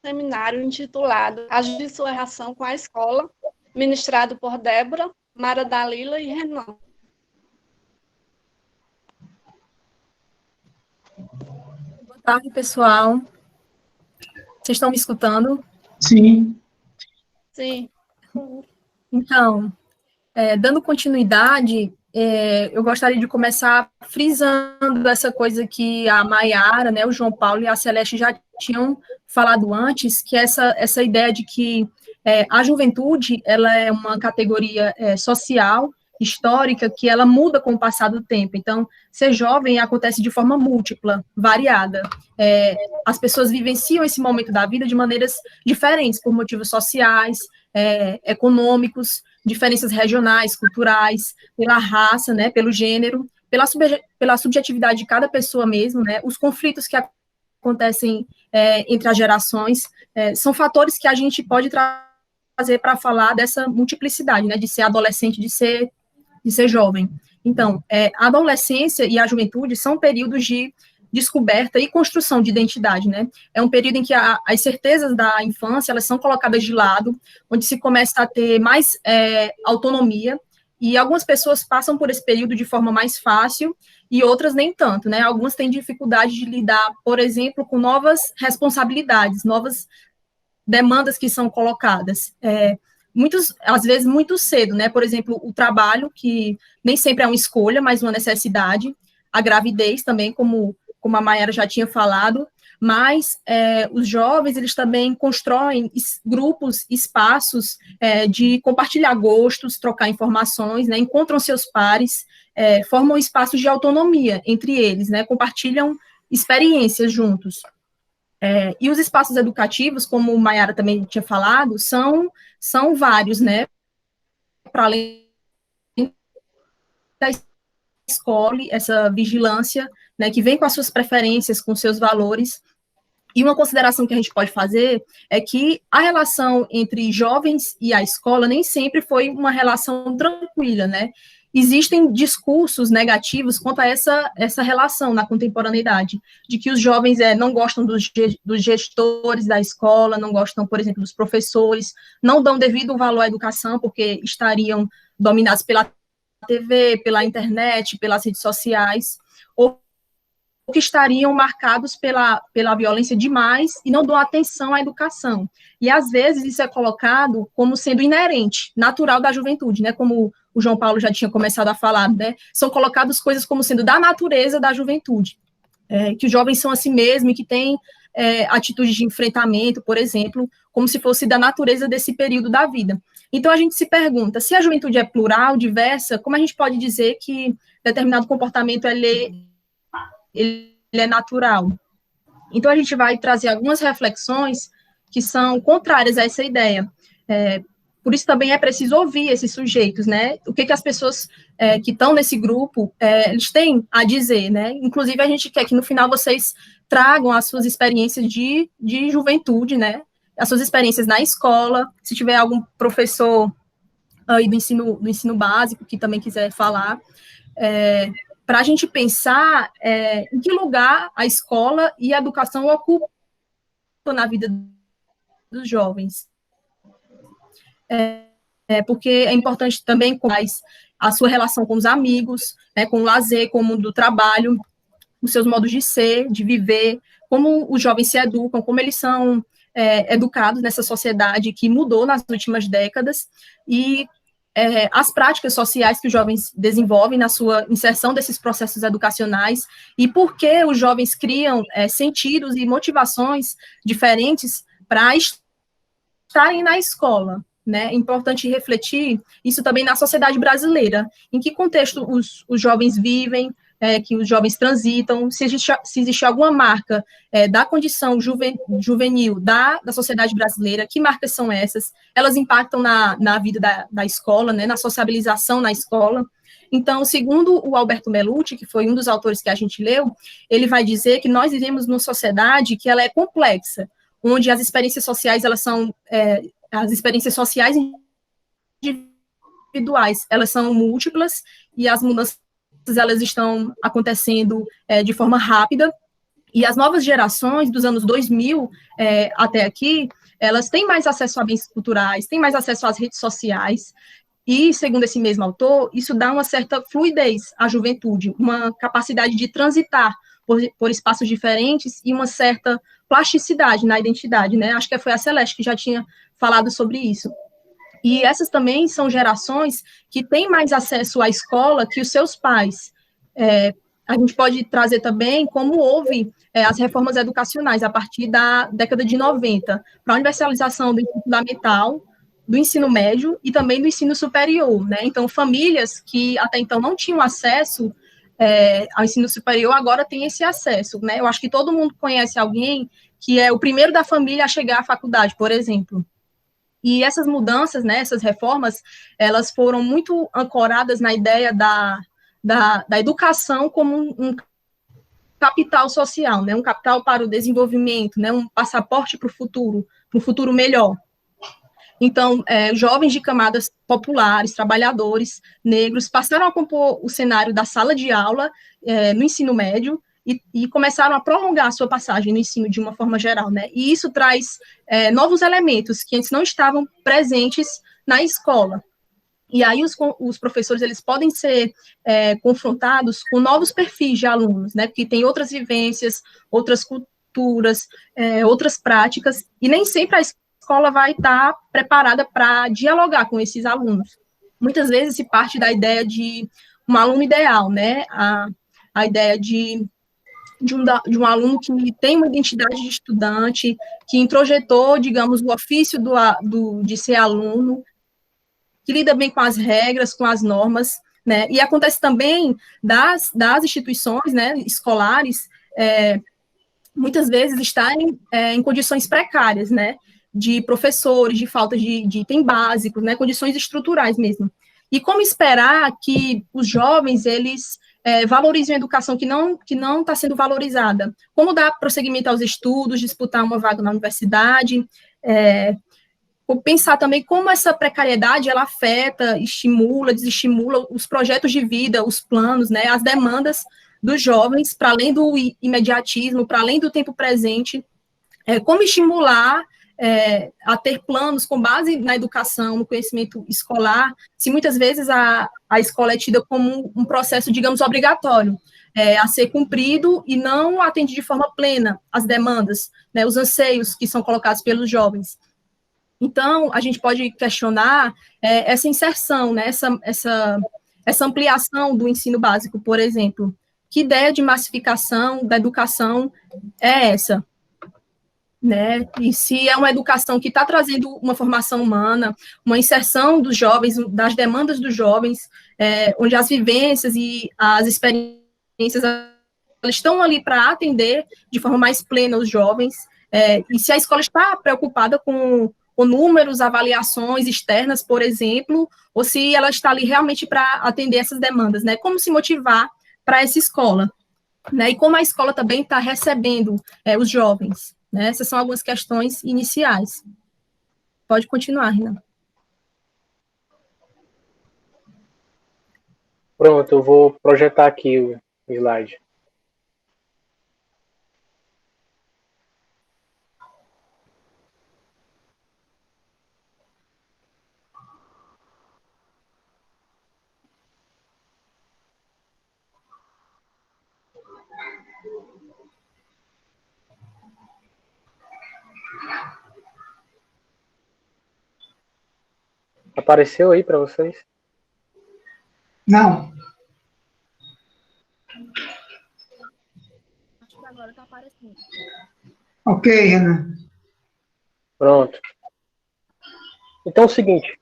seminário intitulado A Justiça e sua Relação com a Escola, ministrado por Débora, Mara Dalila e Renan. Boa tarde, pessoal. Vocês estão me escutando? Sim. Sim. Então, dando continuidade, eu gostaria de começar frisando essa coisa que a Maiara, né, o João Paulo e a Celeste já tinham falado antes, que essa ideia de que a juventude ela é uma categoria social, histórica, que ela muda com o passar do tempo. Então, ser jovem acontece de forma múltipla, variada. As pessoas vivenciam esse momento da vida de maneiras diferentes, por motivos sociais, econômicos, diferenças regionais, culturais, pela raça, né, pelo gênero, pela subjetividade de cada pessoa mesmo, né, os conflitos que acontecem entre as gerações, são fatores que a gente pode trazer para falar dessa multiplicidade, né, de ser adolescente, de ser jovem. Então, a adolescência e a juventude são períodos de descoberta e construção de identidade, né? É um período em que as certezas da infância, elas são colocadas de lado, onde se começa a ter mais autonomia, e algumas pessoas passam por esse período de forma mais fácil, e outras nem tanto, né? Algumas têm dificuldade de lidar, por exemplo, com novas responsabilidades, novas demandas que são colocadas, às vezes muito cedo, né? Por exemplo, o trabalho, que nem sempre é uma escolha, mas uma necessidade, a gravidez também, como a Maiara já tinha falado, mas os jovens, eles também constroem grupos, espaços de compartilhar gostos, trocar informações, né, encontram seus pares, formam espaços de autonomia entre eles, né, compartilham experiências juntos. E os espaços educativos, como o Maiara também tinha falado, são vários, né, para além da escola, essa vigilância, né, que vem com as suas preferências, com seus valores. E uma consideração que a gente pode fazer é que a relação entre jovens e a escola nem sempre foi uma relação tranquila, né? Existem discursos negativos quanto a essa relação na contemporaneidade, de que os jovens não gostam dos gestores da escola, não gostam, por exemplo, dos professores, não dão devido valor à educação, porque estariam dominados pela TV, pela internet, pelas redes sociais, ou que estariam marcados pela violência demais e não dão atenção à educação. E, às vezes, isso é colocado como sendo inerente, natural da juventude, né? Como o João Paulo já tinha começado a falar, né? São colocadas coisas como sendo da natureza da juventude, que os jovens são assim mesmo e que têm atitudes de enfrentamento, por exemplo, como se fosse da natureza desse período da vida. Então, a gente se pergunta, se a juventude é plural, diversa, como a gente pode dizer que determinado comportamento ele é natural? Então, a gente vai trazer algumas reflexões que são contrárias a essa ideia. Por isso, também é preciso ouvir esses sujeitos, né? O que as pessoas que estão nesse grupo, eles têm a dizer, né? Inclusive, a gente quer que, no final, vocês tragam as suas experiências de juventude, né? As suas experiências na escola, se tiver algum professor aí do ensino básico que também quiser falar, para a gente pensar em que lugar a escola e a educação ocupam na vida dos jovens. Porque é importante também com a sua relação com os amigos, né, com o lazer, com o mundo do trabalho, os seus modos de ser, de viver, como os jovens se educam, como eles são educados nessa sociedade que mudou nas últimas décadas, e as práticas sociais que os jovens desenvolvem na sua inserção desses processos educacionais, e por que os jovens criam sentidos e motivações diferentes para estarem na escola, né? É importante refletir isso também na sociedade brasileira, em que contexto os jovens vivem, que os jovens transitam, se existe alguma marca da condição juvenil da sociedade brasileira, que marcas são essas? Elas impactam na vida da escola, né, na sociabilização na escola. Então, segundo o Alberto Melucci, que foi um dos autores que a gente leu, ele vai dizer que nós vivemos numa sociedade que ela é complexa, onde as experiências sociais, elas são, as experiências sociais individuais, elas são múltiplas, e as mudanças, elas estão acontecendo de forma rápida, e as novas gerações dos anos 2000 até aqui, elas têm mais acesso a bens culturais, têm mais acesso às redes sociais, e, segundo esse mesmo autor, isso dá uma certa fluidez à juventude, uma capacidade de transitar por espaços diferentes e uma certa plasticidade na identidade, né? Acho que foi a Celeste que já tinha falado sobre isso. E essas também são gerações que têm mais acesso à escola que os seus pais. A gente pode trazer também como houve as reformas educacionais a partir da década de 90, para a universalização do ensino fundamental, do ensino médio e também do ensino superior, né? Então, famílias que até então não tinham acesso ao ensino superior, agora têm esse acesso, né? Eu acho que todo mundo conhece alguém que é o primeiro da família a chegar à faculdade, por exemplo. E essas mudanças, né, essas reformas, elas foram muito ancoradas na ideia da educação como um capital social, né, um capital para o desenvolvimento, né, um passaporte para um futuro melhor. Então, jovens de camadas populares, trabalhadores, negros, passaram a compor o cenário da sala de aula no ensino médio e começaram a prolongar a sua passagem no ensino de uma forma geral, né? E isso traz novos elementos que antes não estavam presentes na escola. E aí os professores, eles podem ser confrontados com novos perfis de alunos, né? Porque tem outras vivências, outras culturas, outras práticas, e nem sempre a escola vai estar preparada para dialogar com esses alunos. Muitas vezes se parte da ideia de um aluno ideal, né? A ideia de um aluno que tem uma identidade de estudante, que introjetou, digamos, o ofício de ser aluno, que lida bem com as regras, com as normas, né? E acontece também das instituições, né, escolares, muitas vezes estarem em condições precárias, né? De professores, de falta de item básico, né, condições estruturais mesmo. E como esperar que os jovens, eles valorizem a educação que não está sendo valorizada? Como dar prosseguimento aos estudos, disputar uma vaga na universidade, pensar também como essa precariedade, ela afeta, estimula, desestimula os projetos de vida, os planos, né, as demandas dos jovens, para além do imediatismo, para além do tempo presente, como estimular a ter planos com base na educação, no conhecimento escolar, se muitas vezes a escola é tida como um processo, digamos, obrigatório, a ser cumprido e não atende de forma plena as demandas, né, os anseios que são colocados pelos jovens. Então, a gente pode questionar essa inserção, né, essa ampliação do ensino básico, por exemplo. Que ideia de massificação da educação é essa? Né? E se é uma educação que está trazendo uma formação humana, uma inserção dos jovens, das demandas dos jovens, onde as vivências e as experiências elas estão ali para atender de forma mais plena os jovens, e se a escola está preocupada com números, avaliações externas, por exemplo, ou se ela está ali realmente para atender essas demandas, né? Como se motivar para essa escola, né? E como a escola também está recebendo os jovens. Né? Essas são algumas questões iniciais. Pode continuar, Renan. Pronto, eu vou projetar aqui o slide. Apareceu aí para vocês? Não. Acho que agora está aparecendo. Ok, Renan. Pronto. Então é o seguinte,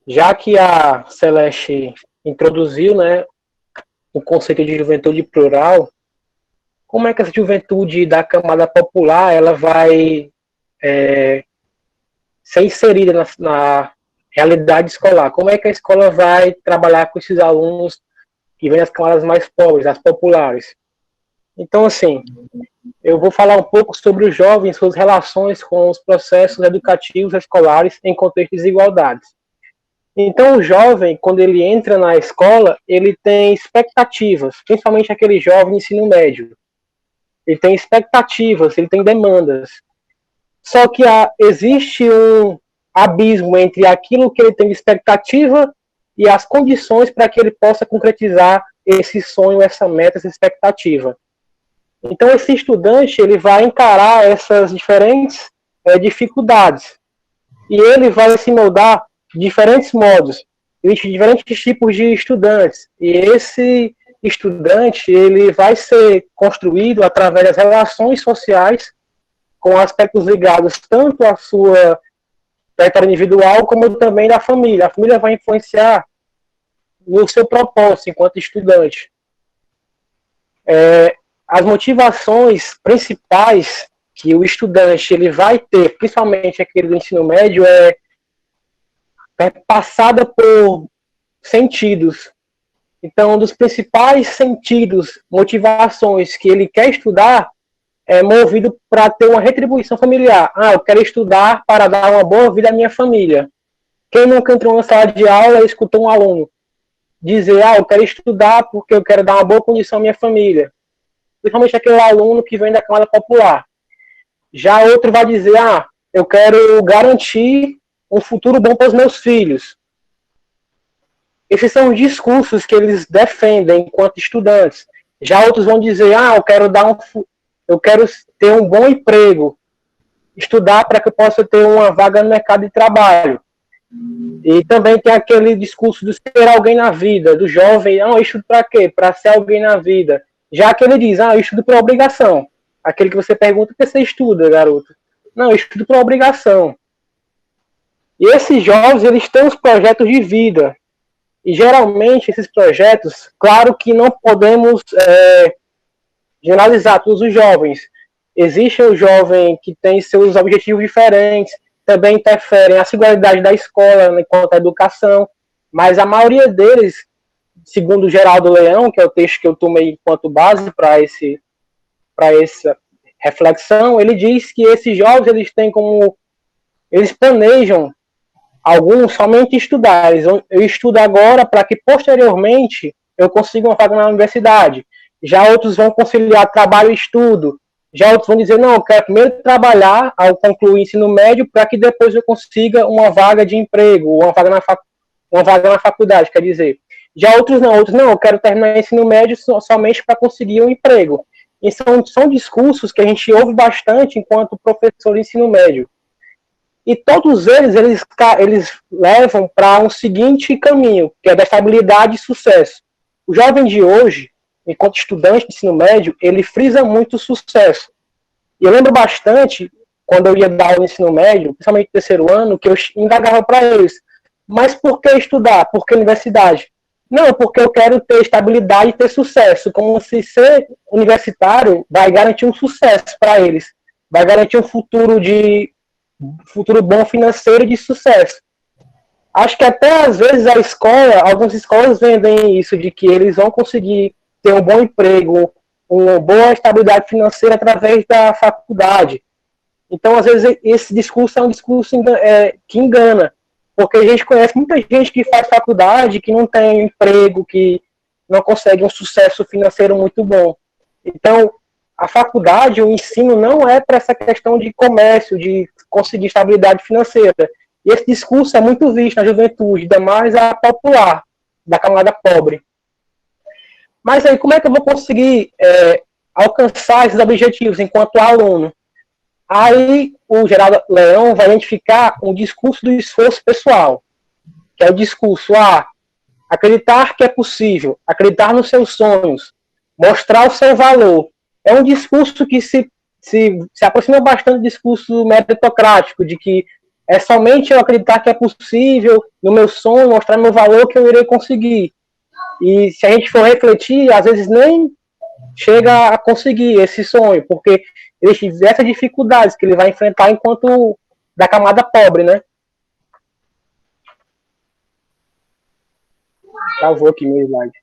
já que a Celeste introduziu, né, o conceito de juventude plural, como é que essa juventude da camada popular ela vai ser inserida na realidade escolar? Como é que a escola vai trabalhar com esses alunos que vêm das camadas mais pobres, as populares? Então, assim, eu vou falar um pouco sobre os jovens, suas relações com os processos educativos escolares em contexto de desigualdades. Então, o jovem, quando ele entra na escola, ele tem expectativas, principalmente aquele jovem de ensino médio. Ele tem expectativas, ele tem demandas. Só que existe um abismo entre aquilo que ele tem de expectativa e as condições para que ele possa concretizar esse sonho, essa meta, essa expectativa. Então, esse estudante ele vai encarar essas diferentes dificuldades e ele vai se moldar de diferentes modos. Existem diferentes tipos de estudantes e esse estudante ele vai ser construído através das relações sociais com aspectos ligados tanto à sua trajetória individual como também da família. A família vai influenciar no seu propósito enquanto estudante. As motivações principais que o estudante ele vai ter, principalmente aquele do ensino médio, é passada por sentidos. Então, um dos principais sentidos, motivações que ele quer estudar é movido para ter uma retribuição familiar. Eu quero estudar para dar uma boa vida à minha família. Quem nunca entrou na sala de aula e escutou um aluno dizer, eu quero estudar porque eu quero dar uma boa condição à minha família? Principalmente aquele aluno que vem da camada popular. Já outro vai dizer, eu quero garantir um futuro bom para os meus filhos. Esses são os discursos que eles defendem enquanto estudantes. Já outros vão dizer, eu quero ter um bom emprego, estudar para que eu possa ter uma vaga no mercado de trabalho. E também tem aquele discurso de ser alguém na vida, do jovem, eu estudo para quê? Para ser alguém na vida. Já que ele diz, eu estudo por obrigação. Aquele que você pergunta, o que você estuda, garoto? Não, eu estudo por obrigação. E esses jovens, eles têm os projetos de vida. E geralmente esses projetos, claro que não podemos generalizar todos os jovens. Existe o jovem que tem seus objetivos diferentes, também interferem a singularidade da escola enquanto a educação, mas a maioria deles, segundo o Geraldo Leão, que é o texto que eu tomei enquanto base para essa reflexão, ele diz que esses jovens eles planejam alguns somente estudar. Eu estudo agora para que posteriormente eu consiga uma vaga na universidade. Já outros vão conciliar trabalho e estudo. Já outros vão dizer, não, eu quero primeiro trabalhar ao concluir o ensino médio para que depois eu consiga uma vaga de emprego, uma vaga na faculdade, quer dizer. Já outros não, eu quero terminar o ensino médio somente para conseguir um emprego. E são discursos que a gente ouve bastante enquanto professor de ensino médio. E todos eles levam para um seguinte caminho, que é da estabilidade e sucesso. O jovem de hoje, enquanto estudante de ensino médio, ele frisa muito o sucesso. E eu lembro bastante, quando eu ia dar aula no ensino médio, principalmente no terceiro ano, que eu indagava para eles, mas por que estudar? Por que universidade? Não, porque eu quero ter estabilidade e ter sucesso, como se ser universitário vai garantir um sucesso para eles, vai garantir um futuro bom financeiro e de sucesso. Acho que até às vezes algumas escolas vendem isso, de que eles vão conseguir ter um bom emprego, uma boa estabilidade financeira através da faculdade. Então, às vezes, esse discurso é um discurso que engana, porque a gente conhece muita gente que faz faculdade, que não tem emprego, que não consegue um sucesso financeiro muito bom. Então, a faculdade, o ensino não é para essa questão de comércio, de conseguir estabilidade financeira. E esse discurso é muito visto na juventude, ainda mais a popular, da camada pobre. Mas aí, como é que eu vou conseguir alcançar esses objetivos enquanto aluno? Aí, o Geraldo Leão vai identificar um discurso do esforço pessoal, que é o discurso, acreditar que é possível, acreditar nos seus sonhos, mostrar o seu valor. É um discurso que se aproxima bastante do discurso meritocrático, de que é somente eu acreditar que é possível, no meu sonho, mostrar meu valor que eu irei conseguir. E se a gente for refletir, às vezes nem chega a conseguir esse sonho, porque existem diversas dificuldades que ele vai enfrentar enquanto da camada pobre, né? Travou aqui meu slide.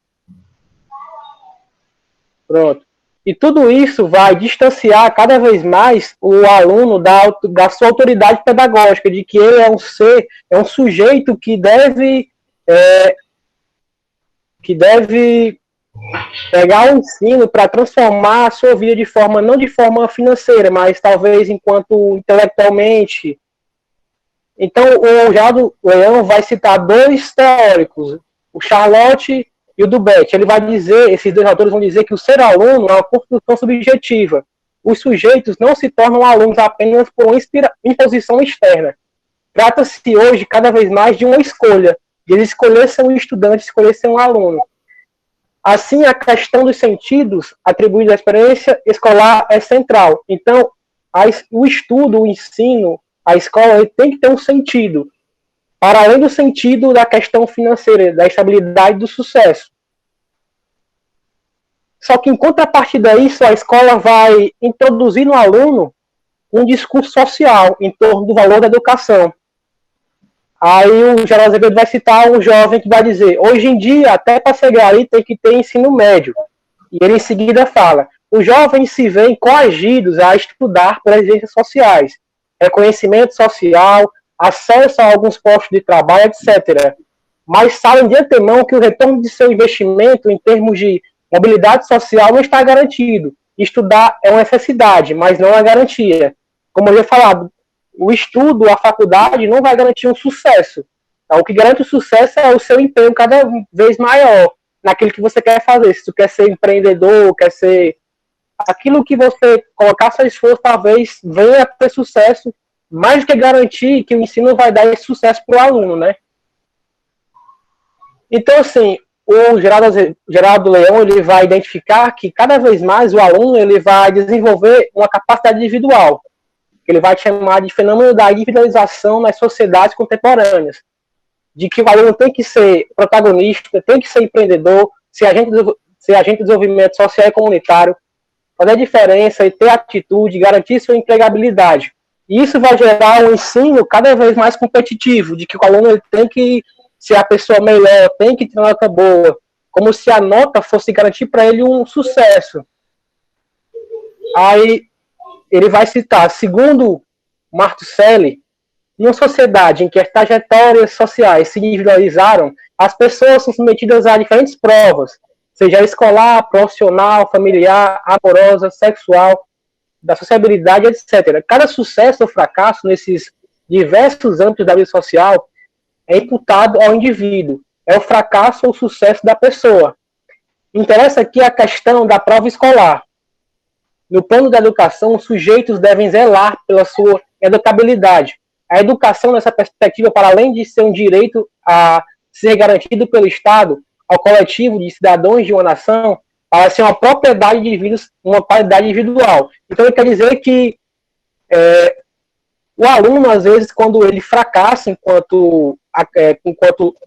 Pronto. E tudo isso vai distanciar cada vez mais o aluno da sua autoridade pedagógica, de que ele é um sujeito que deve pegar o ensino para transformar a sua vida de forma, não de forma financeira, mas talvez enquanto intelectualmente. Então, o Geraldo Leão vai citar dois teóricos, o Charlotte e o Dubet. Ele vai dizer, esses dois autores vão dizer que o ser aluno é uma construção subjetiva. Os sujeitos não se tornam alunos apenas por uma imposição externa. Trata-se hoje, cada vez mais, de uma escolha, de eles escolher ser um estudante, escolher ser um aluno. Assim, a questão dos sentidos atribuídos à experiência escolar é central. Então, o estudo, o ensino, a escola ele tem que ter um sentido, para além do sentido da questão financeira, da estabilidade do sucesso. Só que, em contrapartida a isso, a escola vai introduzir no aluno um discurso social em torno do valor da educação. Aí o Geraldo Azevedo vai citar um jovem que vai dizer, hoje em dia, até para chegar ali, tem que ter ensino médio. E ele em seguida fala, os jovens se veem coagidos a estudar por exigências sociais, reconhecimento social, acesso a alguns postos de trabalho, etc. Mas sabem de antemão que o retorno de seu investimento em termos de mobilidade social não está garantido. Estudar é uma necessidade, mas não é garantia. Como eu já falado, o estudo, a faculdade, não vai garantir um sucesso. Então, o que garante o sucesso é o seu empenho cada vez maior naquilo que você quer fazer. Se você quer ser empreendedor, quer ser... Aquilo que você colocar seu esforço, talvez venha a ter sucesso, mais do que garantir que o ensino vai dar esse sucesso para o aluno, né? Então, assim, o Geraldo Leão ele vai identificar que cada vez mais o aluno ele vai desenvolver uma capacidade individual, que ele vai chamar de fenômeno da individualização nas sociedades contemporâneas, de que o aluno tem que ser protagonista, tem que ser empreendedor, ser agente de desenvolvimento social e comunitário, fazer a diferença e ter atitude, garantir sua empregabilidade. E isso vai gerar um ensino cada vez mais competitivo, de que o aluno ele tem que ser a pessoa melhor, tem que ter uma nota boa, como se a nota fosse garantir para ele um sucesso. Aí ele vai citar, segundo Martuscelli, numa sociedade em que as trajetórias sociais se individualizaram, as pessoas são submetidas a diferentes provas, seja escolar, profissional, familiar, amorosa, sexual, da sociabilidade, etc. Cada sucesso ou fracasso nesses diversos âmbitos da vida social é imputado ao indivíduo. É o fracasso ou o sucesso da pessoa. Interessa aqui a questão da prova escolar. No plano da educação, os sujeitos devem zelar pela sua educabilidade. A educação, nessa perspectiva, para além de ser um direito a ser garantido pelo Estado ao coletivo de cidadãos de uma nação, para ser uma propriedade de indivíduos, uma qualidade individual. Então, ele quer dizer que o aluno, às vezes, quando ele fracassa enquanto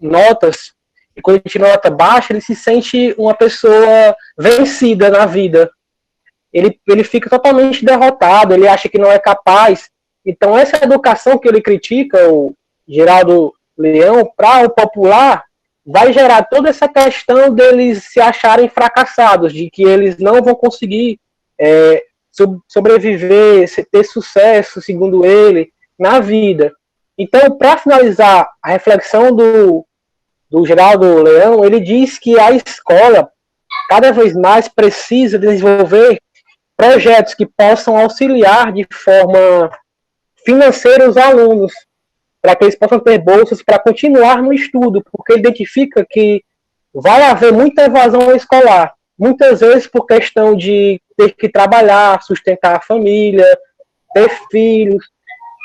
notas, e quando ele tira nota baixa, ele se sente uma pessoa vencida na vida. Ele fica totalmente derrotado, ele acha que não é capaz. Então, essa educação que ele critica, o Geraldo Leão, para o popular, vai gerar toda essa questão deles se acharem fracassados, de que eles não vão conseguir sobreviver, ter sucesso, segundo ele, na vida. Então, para finalizar a reflexão do Geraldo Leão, ele diz que a escola cada vez mais precisa desenvolver projetos que possam auxiliar de forma financeira os alunos, para que eles possam ter bolsas para continuar no estudo, porque ele identifica que vai haver muita evasão escolar, muitas vezes por questão de ter que trabalhar, sustentar a família, ter filhos,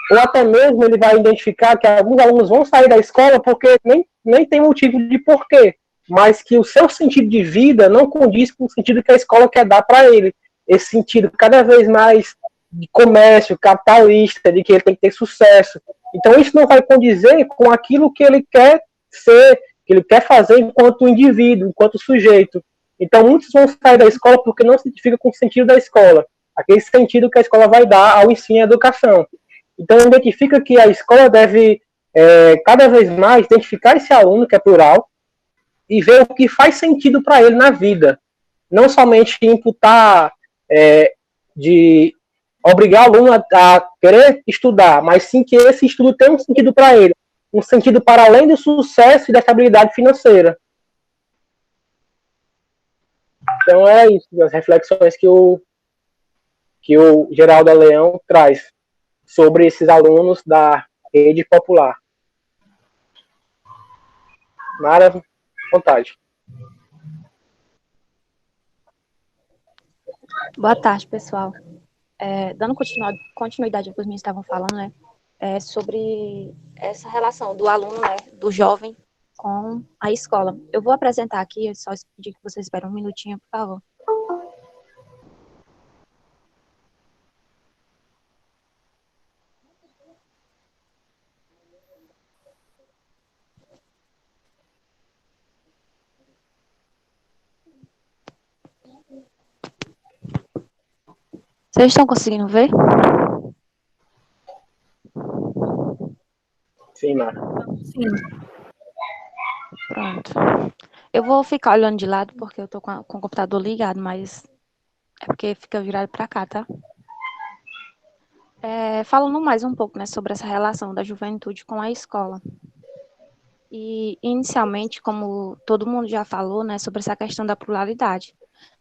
ou até mesmo ele vai identificar que alguns alunos vão sair da escola porque nem tem motivo de porquê, mas que o seu sentido de vida não condiz com o sentido que a escola quer dar para ele, esse sentido cada vez mais de comércio, capitalista, de que ele tem que ter sucesso. Então isso não vai condizer com aquilo que ele quer ser, que ele quer fazer enquanto indivíduo, enquanto sujeito. Então muitos vão sair da escola porque não se identificam com o sentido da escola, aquele sentido que a escola vai dar ao ensino e à educação. Então identifica que a escola deve cada vez mais identificar esse aluno, que é plural, e ver o que faz sentido para ele na vida. Não somente imputar de obrigar o aluno a querer estudar, mas sim que esse estudo tenha um sentido para ele, um sentido para além do sucesso e da estabilidade financeira. Então é isso, as reflexões que o Geraldo Leão traz sobre esses alunos da rede popular. Mara, vontade. Boa tarde, pessoal. Dando continuidade ao que os meninos estavam falando, né, sobre essa relação do aluno, né, do jovem com a escola. Eu vou apresentar aqui, eu só pedir que vocês esperem um minutinho, por favor. Vocês estão conseguindo ver? Sim, Mara. Sim. Pronto. Eu vou ficar olhando de lado porque eu tô com o computador ligado, mas é porque fica virado para cá, tá? Falando mais um pouco, né, sobre essa relação da juventude com a escola. E, inicialmente, como todo mundo já falou, né, sobre essa questão da pluralidade.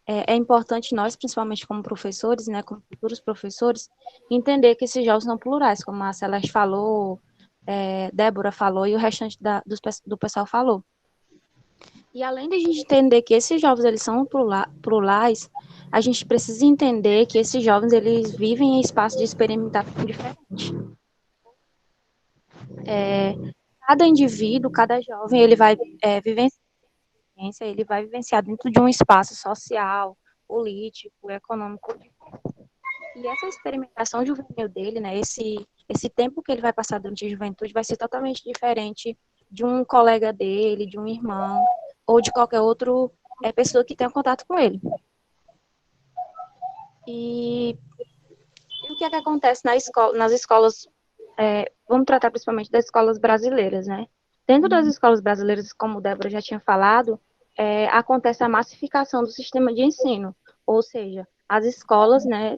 É importante nós, principalmente como professores, né, como futuros professores, entender que esses jovens são plurais, como a Celeste falou, Débora falou e o restante do pessoal falou. E além de a gente entender que esses jovens eles são plurais, a gente precisa entender que esses jovens eles vivem em espaços de experimentação diferente. Cada indivíduo, cada jovem, ele vai vivenciar dentro de um espaço social, político, econômico. E essa experimentação juvenil dele, né, esse tempo que ele vai passar durante a juventude vai ser totalmente diferente de um colega dele, de um irmão, ou de qualquer outra pessoa que tenha contato com ele. E o que é que acontece nas escolas, vamos tratar principalmente das escolas brasileiras, né? Dentro das escolas brasileiras, como o Débora já tinha falado, acontece a massificação do sistema de ensino, ou seja, as escolas, né,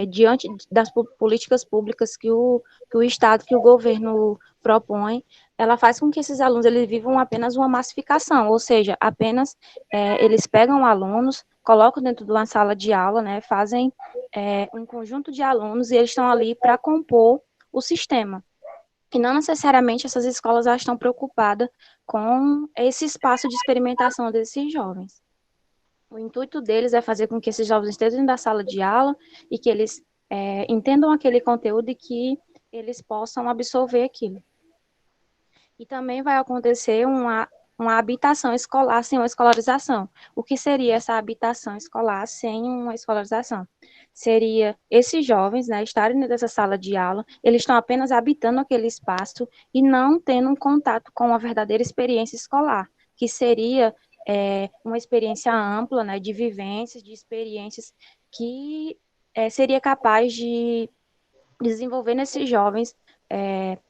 diante das políticas públicas que o Estado, que o governo propõe, ela faz com que esses alunos eles vivam apenas uma massificação, ou seja, apenas eles pegam alunos, colocam dentro de uma sala de aula, né, fazem um conjunto de alunos e eles estão ali para compor o sistema. E não necessariamente essas escolas elas estão preocupadas com esse espaço de experimentação desses jovens. O intuito deles é fazer com que esses jovens estejam da sala de aula e que eles entendam aquele conteúdo e que eles possam absorver aquilo. E também vai acontecer uma habitação escolar sem uma escolarização. O que seria essa habitação escolar sem uma escolarização? Seria esses jovens, né, estarem nessa sala de aula, eles estão apenas habitando aquele espaço e não tendo um contato com a verdadeira experiência escolar, que seria uma experiência ampla, né, de vivências, de experiências que seria capaz de desenvolver nesses jovens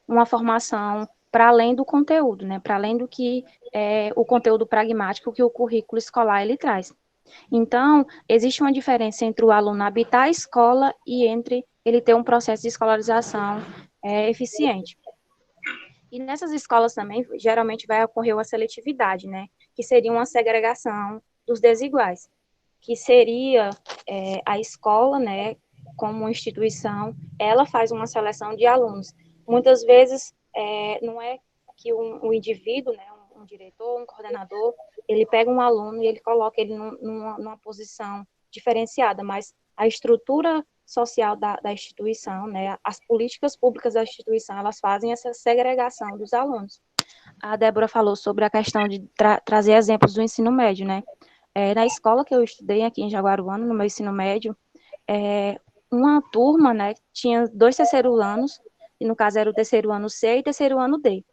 uma formação para além do conteúdo, né, para além do que o conteúdo pragmático que o currículo escolar ele traz. Então, existe uma diferença entre o aluno habitar a escola e entre ele ter um processo de escolarização eficiente. E nessas escolas também, geralmente vai ocorrer uma seletividade, né, que seria uma segregação dos desiguais, que seria a escola, né, como instituição, ela faz uma seleção de alunos. Muitas vezes, não é que um indivíduo, né, um diretor, um coordenador, ele pega um aluno e ele coloca ele numa posição diferenciada, mas a estrutura social da instituição, né, as políticas públicas da instituição, elas fazem essa segregação dos alunos. A Débora falou sobre a questão de trazer exemplos do ensino médio, né? Na escola que eu estudei aqui em Jaguaruana, no meu ensino médio, uma turma, né, tinha 2 terceiros anos, e no caso era o terceiro ano C e terceiro ano D.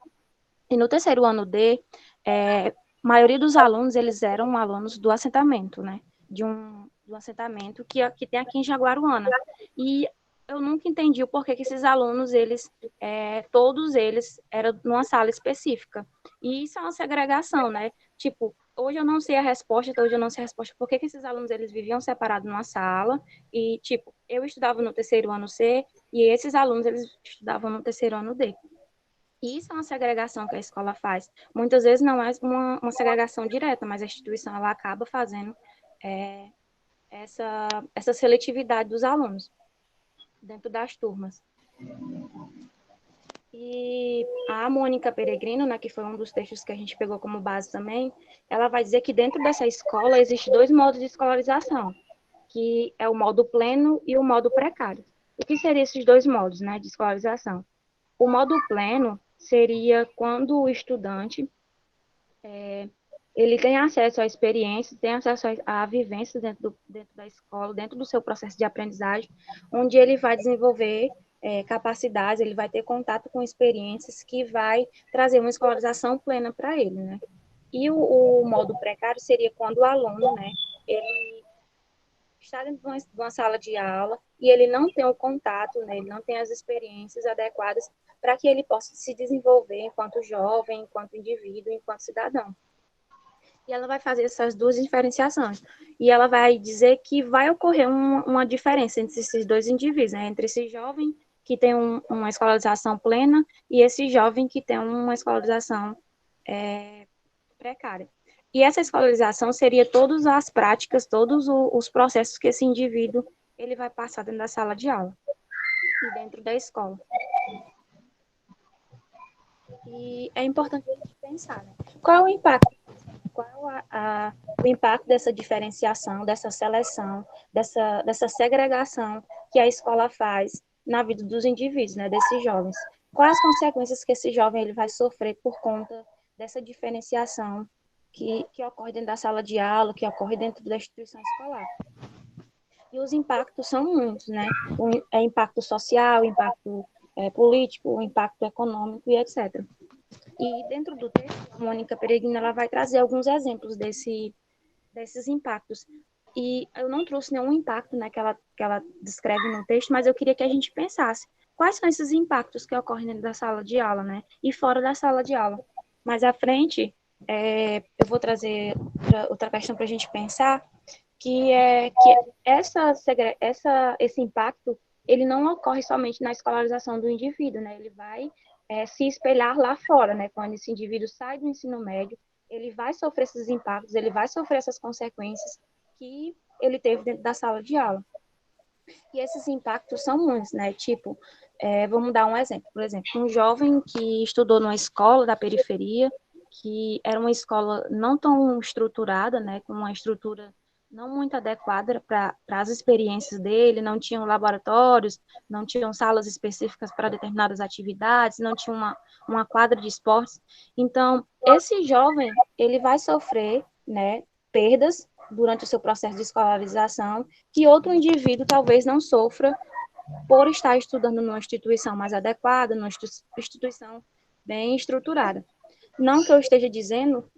E no terceiro ano D, a maioria dos alunos, eles eram alunos do assentamento, né, do assentamento que tem aqui em Jaguaruana. E eu nunca entendi o porquê que esses alunos, todos eles, eram numa sala específica. E isso é uma segregação, né? Tipo, hoje eu não sei a resposta, até hoje eu não sei a resposta, por que que esses alunos eles viviam separados numa sala e, tipo, eu estudava no terceiro ano C e esses alunos eles estudavam no terceiro ano D. E isso é uma segregação que a escola faz. Muitas vezes não é uma segregação direta, mas a instituição ela acaba fazendo é, essa seletividade dos alunos dentro das turmas. E a Mônica Peregrino, né, que foi um dos textos que a gente pegou como base também, ela vai dizer que dentro dessa escola existem dois modos de escolarização, que é o modo pleno e o modo precário. O que seriam esses dois modos, né, de escolarização? O modo pleno seria quando o estudante ele tem acesso à experiência, tem acesso à vivência dentro da escola, dentro do seu processo de aprendizagem, onde ele vai desenvolver capacidades, ele vai ter contato com experiências que vai trazer uma escolarização plena para ele, né? E o modo precário seria quando o aluno, né, ele está dentro de uma sala de aula e ele não tem o contato, né, ele não tem as experiências adequadas para que ele possa se desenvolver enquanto jovem, enquanto indivíduo, enquanto cidadão. E ela vai fazer essas duas diferenciações. E ela vai dizer que vai ocorrer uma diferença entre esses dois indivíduos, né? Entre esse jovem que tem uma escolarização plena e esse jovem que tem uma escolarização precária. E essa escolarização seria todas as práticas, todos os processos que esse indivíduo ele vai passar dentro da sala de aula e dentro da escola. E é importante a gente pensar, né? Qual é o impacto? Qual o impacto dessa diferenciação, dessa seleção, dessa segregação que a escola faz na vida dos indivíduos, né, desses jovens? Quais as consequências que esse jovem ele vai sofrer por conta dessa diferenciação que ocorre dentro da sala de aula, que ocorre dentro da instituição escolar? E os impactos são muitos, né? O impacto social, impacto político, o impacto econômico e etc. E dentro do texto, a Mônica Peregrino ela vai trazer alguns exemplos desses impactos. E eu não trouxe nenhum impacto, né, que ela descreve no texto, mas eu queria que a gente pensasse quais são esses impactos que ocorrem dentro da sala de aula, né, e fora da sala de aula. Mais à frente, eu vou trazer outra questão para a gente pensar, que é que esse impacto ele não ocorre somente na escolarização do indivíduo, né, ele vai se espelhar lá fora, né? Quando esse indivíduo sai do ensino médio, ele vai sofrer esses impactos, ele vai sofrer essas consequências que ele teve dentro da sala de aula. E esses impactos são muitos, né? Tipo, vamos dar um exemplo. Por exemplo, um jovem que estudou numa escola da periferia, que era uma escola não tão estruturada, né? Com uma estrutura não muito adequada para as experiências dele, não tinham laboratórios, não tinham salas específicas para determinadas atividades, não tinha uma quadra de esportes. Então, esse jovem, ele vai sofrer, né, perdas durante o seu processo de escolarização, que outro indivíduo talvez não sofra por estar estudando numa instituição mais adequada, numa instituição bem estruturada. Não que eu esteja dizendo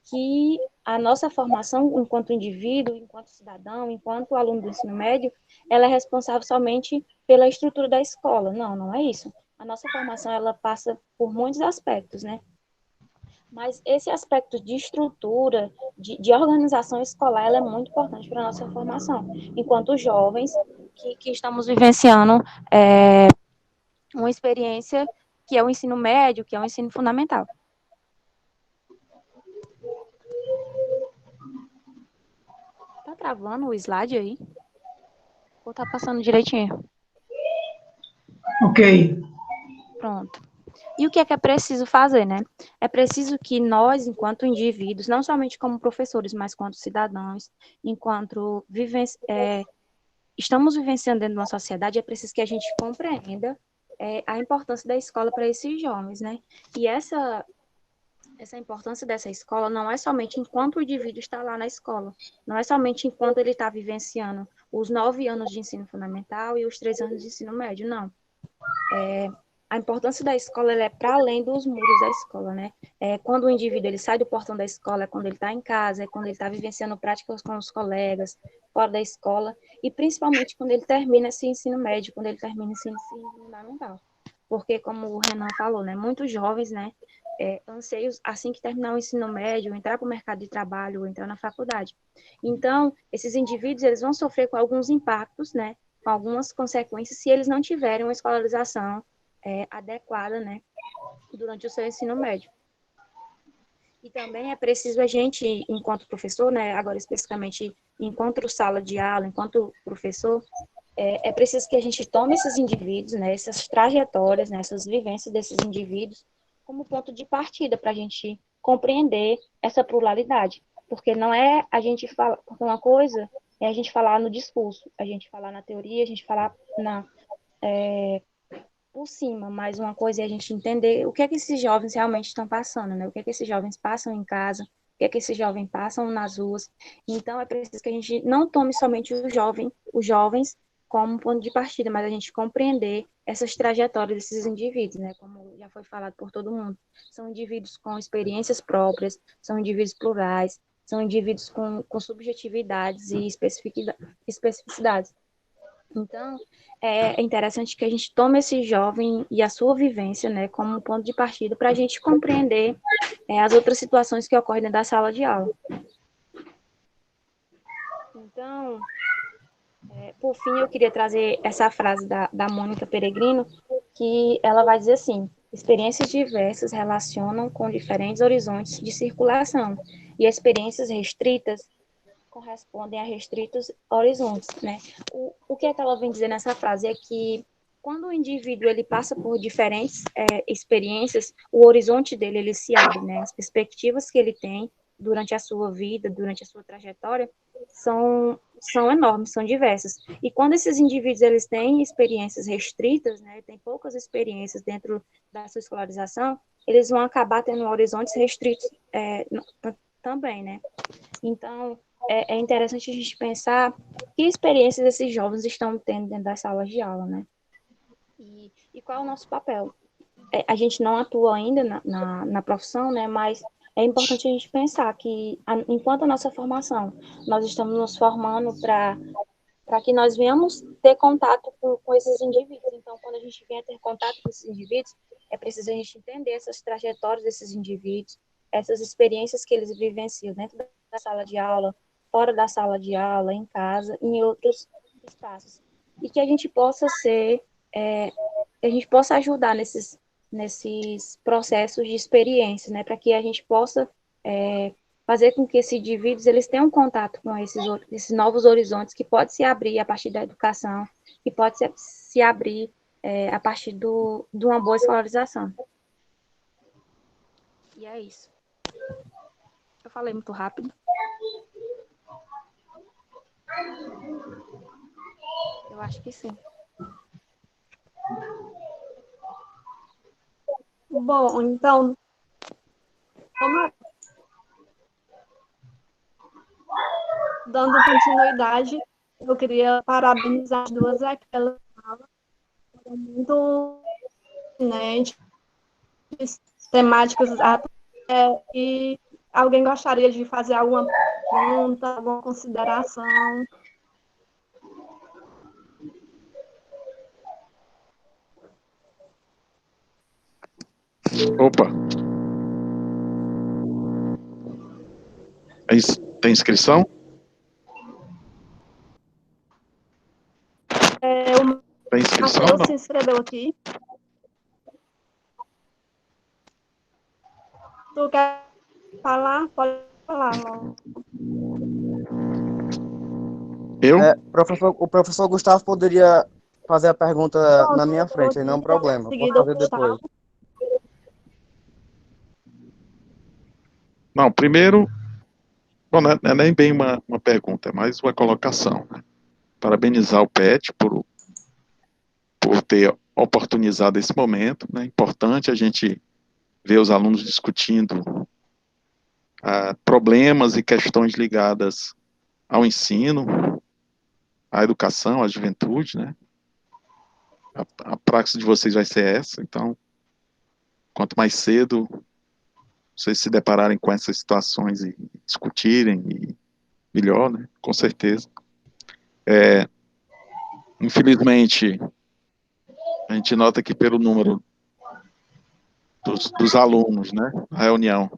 que a nossa formação enquanto indivíduo, enquanto cidadão, enquanto aluno do ensino médio, ela é responsável somente pela estrutura da escola. Não, não é isso. A nossa formação, ela passa por muitos aspectos, né? Mas esse aspecto de estrutura, de organização escolar, ela é muito importante para a nossa formação, enquanto jovens que estamos vivenciando uma experiência que é o ensino médio, que é o ensino fundamental. Tá travando o slide aí? Ou tá passando direitinho? Ok. Pronto. E o que é preciso fazer, né? É preciso que nós, enquanto indivíduos, não somente como professores, mas enquanto cidadãos, enquanto estamos vivenciando dentro de uma sociedade, é preciso que a gente compreenda a importância da escola para esses jovens, né? E essa importância dessa escola não é somente enquanto o indivíduo está lá na escola, não é somente enquanto ele está vivenciando os 9 anos de ensino fundamental e os 3 anos de ensino médio, não. A importância da escola é para além dos muros da escola, né? Quando o indivíduo ele sai do portão da escola, é quando ele está em casa, é quando ele está vivenciando práticas com os colegas, fora da escola, e principalmente quando ele termina esse ensino médio, quando ele termina esse ensino fundamental. Porque, como o Renan falou, né, muitos jovens, né, anseios assim que terminar o ensino médio, entrar para o mercado de trabalho ou entrar na faculdade. Então, esses indivíduos eles vão sofrer com alguns impactos, né, com algumas consequências, se eles não tiverem uma escolarização adequada, né, durante o seu ensino médio. E também é preciso a gente, enquanto professor, né, agora especificamente enquanto sala de aula, enquanto professor, é preciso que a gente tome esses indivíduos, né, essas trajetórias, né, essas vivências desses indivíduos como ponto de partida para a gente compreender essa pluralidade. Porque não é a gente falar, porque uma coisa é a gente falar no discurso, a gente falar na teoria, a gente falar por cima, mas uma coisa é a gente entender o que é que esses jovens realmente estão passando, né? O que é que esses jovens passam em casa, o que é que esses jovens passam nas ruas. Então, é preciso que a gente não tome somente os jovens como ponto de partida, mas a gente compreender essas trajetórias desses indivíduos, né? Como já foi falado por todo mundo. São indivíduos com experiências próprias, são indivíduos plurais, são indivíduos com subjetividades e especificidades. Então, é interessante que a gente tome esse jovem e a sua vivência, né, como um ponto de partida para a gente compreender as outras situações que ocorrem dentro da sala de aula. Então, por fim, eu queria trazer essa frase da Mônica Peregrino, que ela vai dizer assim: experiências diversas relacionam com diferentes horizontes de circulação, e experiências restritas correspondem a restritos horizontes, né? O que é que ela vem dizer nessa frase é que quando o indivíduo ele passa por diferentes experiências, o horizonte dele ele se abre, né? As perspectivas que ele tem durante a sua vida, durante a sua trajetória, são enormes, são diversas. E quando esses indivíduos eles têm experiências restritas, né? Têm poucas experiências dentro da sua escolarização, eles vão acabar tendo horizontes restritos também, né? Então, é interessante a gente pensar que experiências esses jovens estão tendo dentro das salas de aula, né? E qual é o nosso papel? A gente não atua ainda na profissão, né? Mas é importante a gente pensar que, enquanto a nossa formação, nós estamos nos formando para que nós venhamos ter contato com esses indivíduos. Então, quando a gente vem a ter contato com esses indivíduos, é preciso a gente entender essas trajetórias desses indivíduos, essas experiências que eles vivenciam dentro da sala de aula, fora da sala de aula, em casa, em outros espaços. E que a gente possa que a gente possa ajudar nesses processos de experiência, né, para que a gente possa fazer com que esses indivíduos eles tenham contato com esses novos horizontes que pode se abrir a partir da educação, que pode se abrir a partir de uma boa escolarização. E é isso. Eu falei muito rápido. Eu acho que sim. Bom, então, dando continuidade, eu queria parabenizar as duas aquelas muito pertinentes, temáticas, e alguém gostaria de fazer alguma pergunta, alguma consideração? Opa! Tem inscrição? Tem inscrição? Matheus se inscreveu aqui. Tu quer falar? Pode falar, não. Eu? O professor Gustavo poderia fazer a pergunta na minha frente, aí não é um problema. Posso fazer depois. Não, primeiro, bom, não é nem bem uma pergunta, é mais uma colocação, né? Parabenizar o PET por ter oportunizado esse momento, né? É importante a gente ver os alunos discutindo problemas e questões ligadas ao ensino, à educação, à juventude, né? A praxis de vocês vai ser essa, então, quanto mais cedo vocês se depararem com essas situações e discutirem, e melhor, né? Com certeza. Infelizmente, a gente nota que pelo número dos alunos, né, na reunião.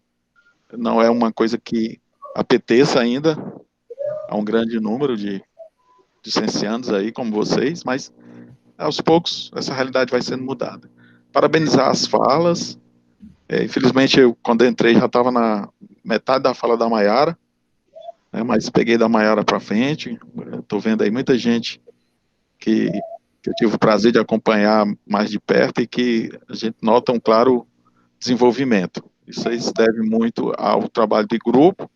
Não é uma coisa que apeteça ainda a um grande número de licenciandos aí, como vocês, mas aos poucos essa realidade vai sendo mudada. Parabenizar as falas. Infelizmente, eu, quando entrei, já estava na metade da fala da Maiara, né, mas peguei da Maiara para frente. Estou vendo aí muita gente que eu tive o prazer de acompanhar mais de perto e que a gente nota um claro desenvolvimento. Isso aí se deve muito ao trabalho de grupo,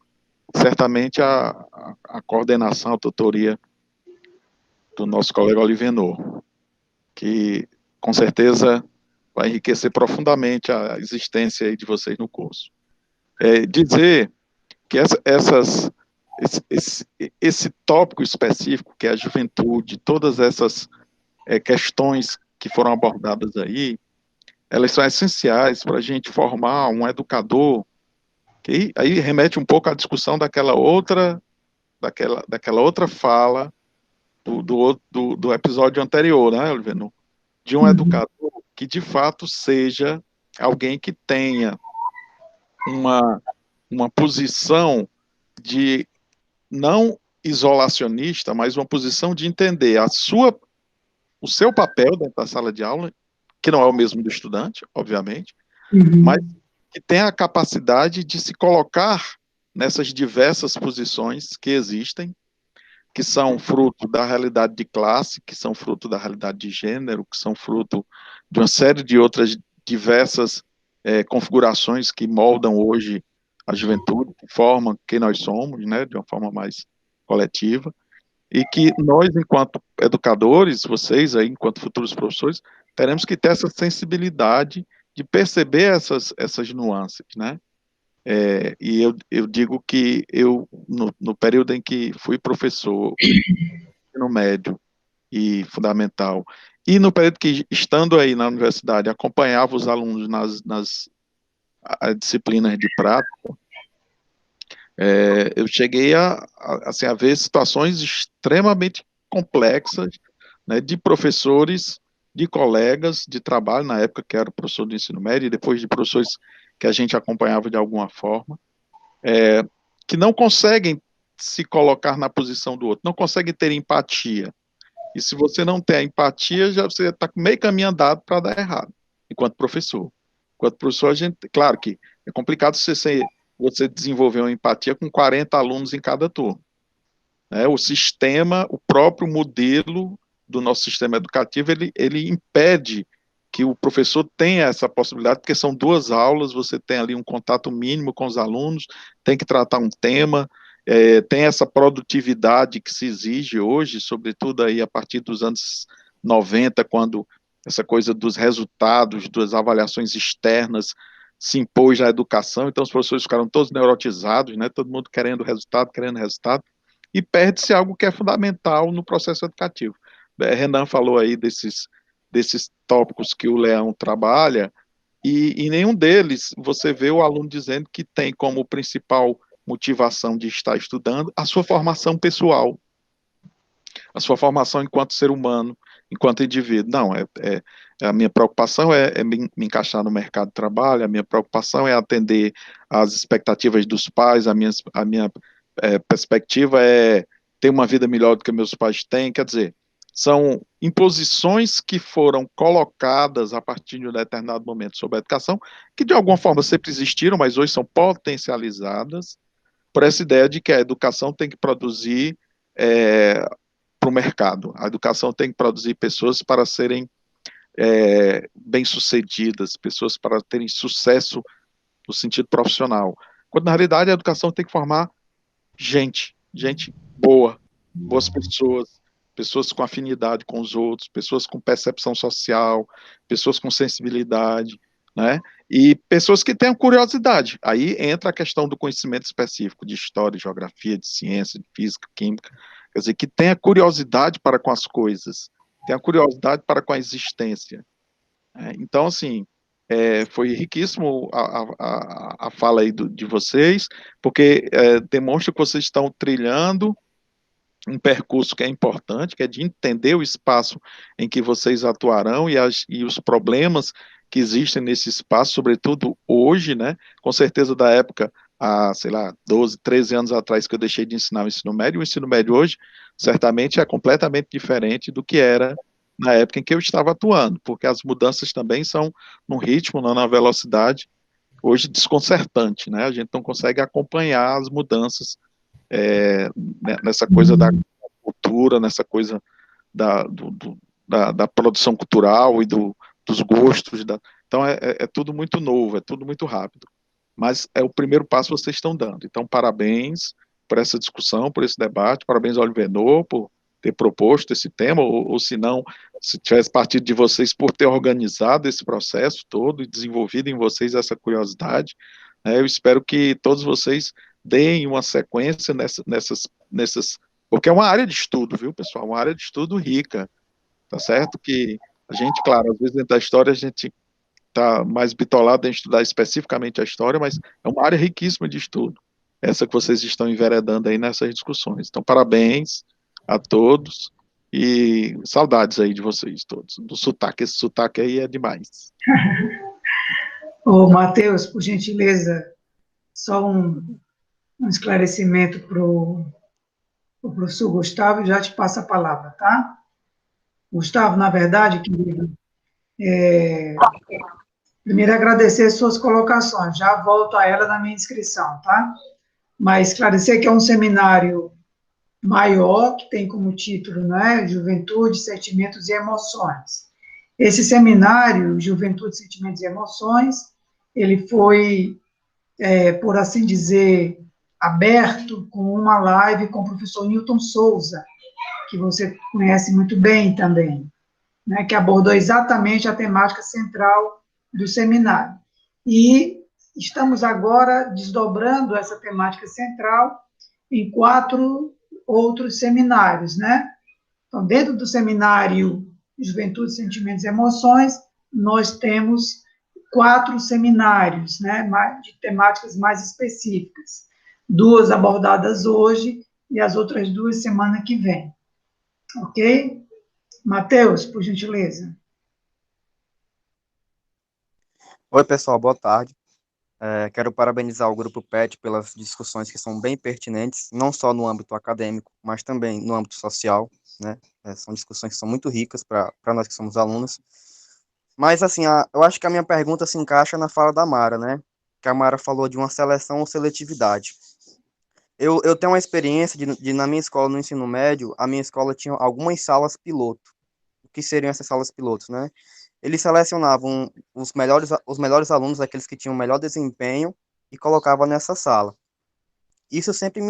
certamente a coordenação, a tutoria do nosso colega Olivenor, que com certeza vai enriquecer profundamente a existência aí de vocês no curso. Dizer que esse tópico específico, que é a juventude, todas essas questões que foram abordadas aí, elas são essenciais para a gente formar um educador, que aí remete um pouco à discussão daquela outra fala do episódio anterior, né, Olivenor? De um educador que, de fato, seja alguém que tenha uma posição de não isolacionista, mas uma posição de entender o seu papel dentro da sala de aula, que não é o mesmo do estudante, obviamente, mas que tenha a capacidade de se colocar nessas diversas posições que existem, que são fruto da realidade de classe, que são fruto da realidade de gênero, que são fruto de uma série de outras diversas configurações que moldam hoje a juventude, que formam quem nós somos, né, de uma forma mais coletiva, e que nós, enquanto educadores, vocês aí, enquanto futuros professores, teremos que ter essa sensibilidade de perceber essas nuances, né? E eu digo que no período em que fui professor no médio e fundamental, e no período que, estando aí na universidade, acompanhava os alunos nas disciplinas de prática, eu cheguei assim, a ver situações extremamente complexas, né, de professores, de colegas de trabalho, na época que era professor do ensino médio, e depois de professores que a gente acompanhava de alguma forma, que não conseguem se colocar na posição do outro, não conseguem ter empatia. E se você não tem a empatia, você está meio caminho andado para dar errado, enquanto professor. Enquanto professor, a gente, claro que é complicado você desenvolver uma empatia com 40 alunos em cada turma. O sistema, o próprio modelo do nosso sistema educativo, ele impede que o professor tenha essa possibilidade, porque são 2 aulas, você tem ali um contato mínimo com os alunos, tem que tratar um tema, tem essa produtividade que se exige hoje, sobretudo aí a partir dos anos 90, quando essa coisa dos resultados, das avaliações externas se impôs na educação, então os professores ficaram todos neurotizados, né, todo mundo querendo resultado, e perde-se algo que é fundamental no processo educativo. Renan falou aí desses tópicos que o Leão trabalha, e em nenhum deles você vê o aluno dizendo que tem como principal motivação de estar estudando a sua formação pessoal, a sua formação enquanto ser humano, enquanto indivíduo. Não, a minha preocupação é me encaixar no mercado de trabalho, a minha preocupação é atender às expectativas dos pais, a minha perspectiva é ter uma vida melhor do que meus pais têm, quer dizer, são imposições que foram colocadas a partir de um determinado momento sobre a educação, que de alguma forma sempre existiram, mas hoje são potencializadas por essa ideia de que a educação tem que produzir para o mercado. A educação tem que produzir pessoas para serem bem-sucedidas, pessoas para terem sucesso no sentido profissional. Quando, na realidade, a educação tem que formar gente boa, boas pessoas com afinidade com os outros, pessoas com percepção social, pessoas com sensibilidade, né? E pessoas que tenham curiosidade. Aí entra a questão do conhecimento específico de história, de geografia, de ciência, de física, química, quer dizer, que tenha curiosidade para com as coisas, tenha curiosidade para com a existência. Então, assim, foi riquíssimo a fala aí de vocês, porque demonstra que vocês estão trilhando um percurso que é importante, que é de entender o espaço em que vocês atuarão e os problemas que existem nesse espaço, sobretudo hoje, né? Com certeza da época, há, sei lá, 12, 13 anos atrás que eu deixei de ensinar o ensino médio hoje, certamente é completamente diferente do que era na época em que eu estava atuando, porque as mudanças também são num ritmo, não na velocidade, hoje desconcertante, né? A gente não consegue acompanhar as mudanças nessa coisa da cultura, nessa coisa da produção cultural e dos gostos. Então, é tudo muito novo, é tudo muito rápido. Mas é o primeiro passo que vocês estão dando. Então, parabéns por essa discussão, por esse debate, parabéns ao Olivenor por ter proposto esse tema, ou se não, se tivesse partido de vocês por ter organizado esse processo todo e desenvolvido em vocês essa curiosidade, né? Eu espero que todos vocês deem uma sequência nessas, porque é uma área de estudo, viu, pessoal? Uma área de estudo rica, tá certo? Que a gente, claro, às vezes dentro da história a gente está mais bitolado em estudar especificamente a história, mas é uma área riquíssima de estudo, essa que vocês estão enveredando aí nessas discussões. Então, parabéns a todos e saudades aí de vocês todos, do sotaque, esse sotaque aí é demais. Ô, Matheus, por gentileza, só um esclarecimento para o professor Gustavo e já te passo a palavra, tá? Gustavo, na verdade, querido, primeiro agradecer as suas colocações, já volto a ela na minha inscrição, tá? Mas esclarecer que é um seminário maior, que tem como título, né, Juventude, Sentimentos e Emoções. Esse seminário, Juventude, Sentimentos e Emoções, ele foi, por assim dizer, aberto com uma live com o professor Newton Souza, que você conhece muito bem também, né, que abordou exatamente a temática central do seminário. E estamos agora desdobrando essa temática central em 4 outros seminários, né? Então, dentro do seminário Juventude, Sentimentos e Emoções, nós temos 4 seminários, né, de temáticas mais específicas. 2 abordadas hoje e as outras 2 semana que vem. Ok? Matheus, por gentileza. Oi, pessoal, boa tarde. Quero parabenizar o Grupo PET pelas discussões que são bem pertinentes, não só no âmbito acadêmico, mas também no âmbito social, né? São discussões que são muito ricas para nós que somos alunos. Mas, assim, eu acho que a minha pergunta se encaixa na fala da Mara, né? Que a Mara falou de uma seleção ou seletividade. Eu tenho uma experiência na minha escola, no ensino médio, a minha escola tinha algumas salas piloto. O que seriam essas salas pilotos, né? Eles selecionavam os melhores alunos, aqueles que tinham o melhor desempenho, e colocavam nessa sala. Isso sempre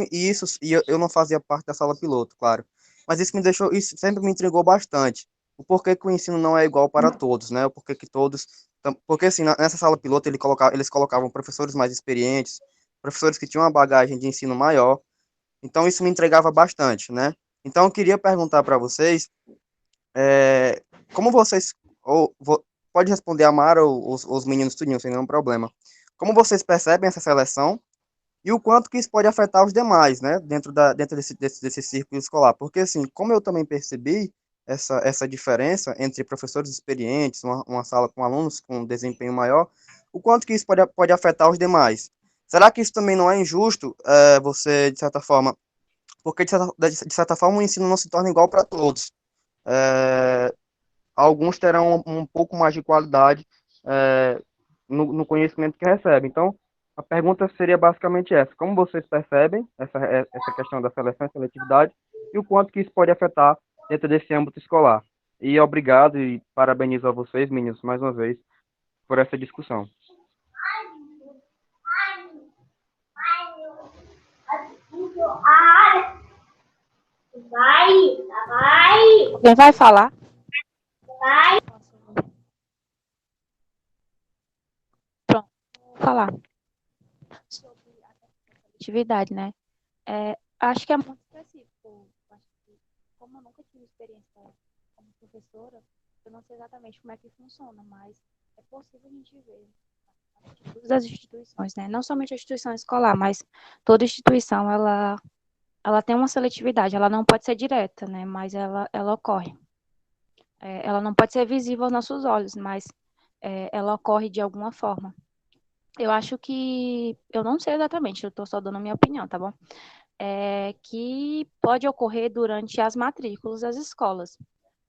eu não fazia parte da sala piloto, claro. Mas isso sempre me intrigou bastante. O porquê que o ensino não é igual para todos, né? O porquê que todos, porque assim, nessa sala piloto eles colocavam professores mais experientes, professores que tinham uma bagagem de ensino maior. Então isso me entregava bastante, né? Então eu queria perguntar para vocês, como vocês pode responder a Mara ou os meninos tudinho, sem nenhum problema. Como vocês percebem essa seleção e o quanto que isso pode afetar os demais, né, dentro desse círculo escolar? Porque, assim, como eu também percebi essa diferença entre professores experientes, uma sala com alunos com desempenho maior, o quanto que isso pode afetar os demais? Será que isso também não é injusto, você, de certa forma, porque, de certa forma, o ensino não se torna igual para todos. Alguns terão um pouco mais de qualidade no conhecimento que recebem. Então, a pergunta seria basicamente essa: como vocês percebem essa questão da seleção e seletividade e o quanto que isso pode afetar dentro desse âmbito escolar? E obrigado e parabenizo a vocês, meninos, mais uma vez, por essa discussão. Quem vai falar? Pronto, vou falar sobre a seletividade, né? Acho que é muito específico. Acho que, como eu nunca tive experiência como professora, eu não sei exatamente como é que funciona, mas é possível a gente ver todas as instituições, né? Não somente a instituição escolar, mas toda instituição, ela tem uma seletividade. Ela não pode ser direta, né? Mas ela ocorre. Ela não pode ser visível aos nossos olhos, mas ela ocorre de alguma forma. Eu acho que, eu não sei exatamente, eu estou só dando a minha opinião, tá bom? Que pode ocorrer durante as matrículas das escolas.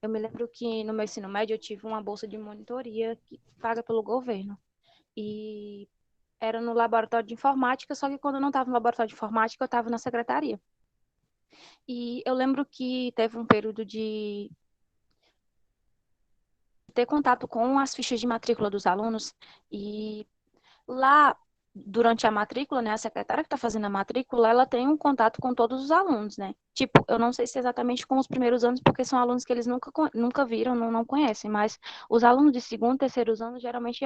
Eu me lembro que no meu ensino médio eu tive uma bolsa de monitoria paga pelo governo. E era no laboratório de informática, só que quando eu não estava no laboratório de informática, eu estava na secretaria. E eu lembro que teve um período de ter contato com as fichas de matrícula dos alunos, e lá, durante a matrícula, né, a secretária que está fazendo a matrícula, ela tem um contato com todos os alunos, né? Tipo, eu não sei se é exatamente com os primeiros anos, porque são alunos que eles nunca viram, não conhecem, mas os alunos de segundo, terceiros anos, geralmente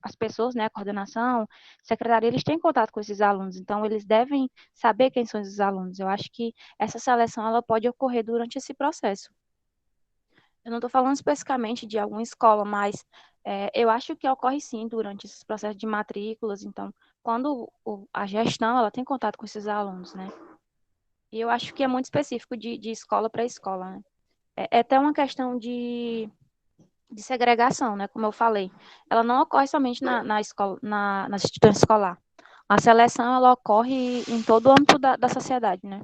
as pessoas, né, a coordenação, secretaria, eles têm contato com esses alunos, então eles devem saber quem são esses alunos. Eu acho que essa seleção, ela pode ocorrer durante esse processo. Eu não estou falando especificamente de alguma escola, mas eu acho que ocorre sim durante esses processos de matrículas. Então, quando a gestão ela tem contato com esses alunos, né? E eu acho que é muito específico de escola para escola, né? É até uma questão de segregação, né? Como eu falei. Ela não ocorre somente na escola, na instituição escolar. A seleção, ela ocorre em todo o âmbito da sociedade, né?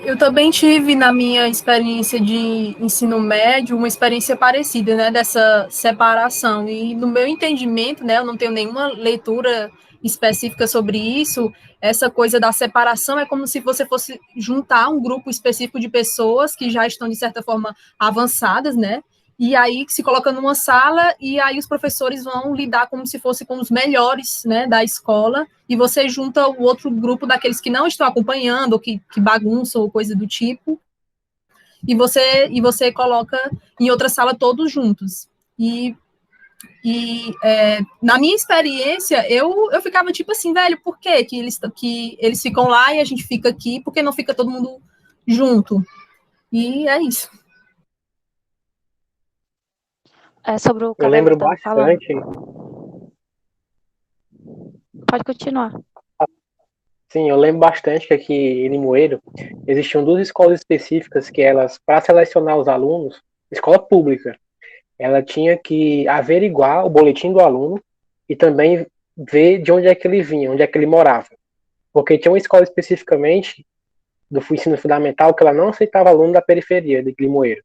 Eu também tive, na minha experiência de ensino médio, uma experiência parecida, né, dessa separação. E no meu entendimento, né, eu não tenho nenhuma leitura específica sobre isso, essa coisa da separação é como se você fosse juntar um grupo específico de pessoas que já estão, de certa forma, avançadas, né, e aí se coloca numa sala e aí os professores vão lidar como se fosse com os melhores, né, da escola, e você junta o outro grupo daqueles que não estão acompanhando, ou que bagunçam, ou coisa do tipo, e você coloca em outra sala todos juntos. Na minha experiência, eu ficava tipo assim, velho, por quê que eles ficam lá e a gente fica aqui, por que não fica todo mundo junto? E é isso. Sobre o que Eu a Débora lembro estava falando. bastante, Pode continuar. sim, eu lembro bastante que aqui em Limoeiro existiam duas escolas específicas que elas, para selecionar os alunos, escola pública, ela tinha que averiguar o boletim do aluno e também ver de onde é que ele vinha, onde é que ele morava. Porque tinha uma escola especificamente do ensino fundamental que ela não aceitava aluno da periferia de Limoeiro.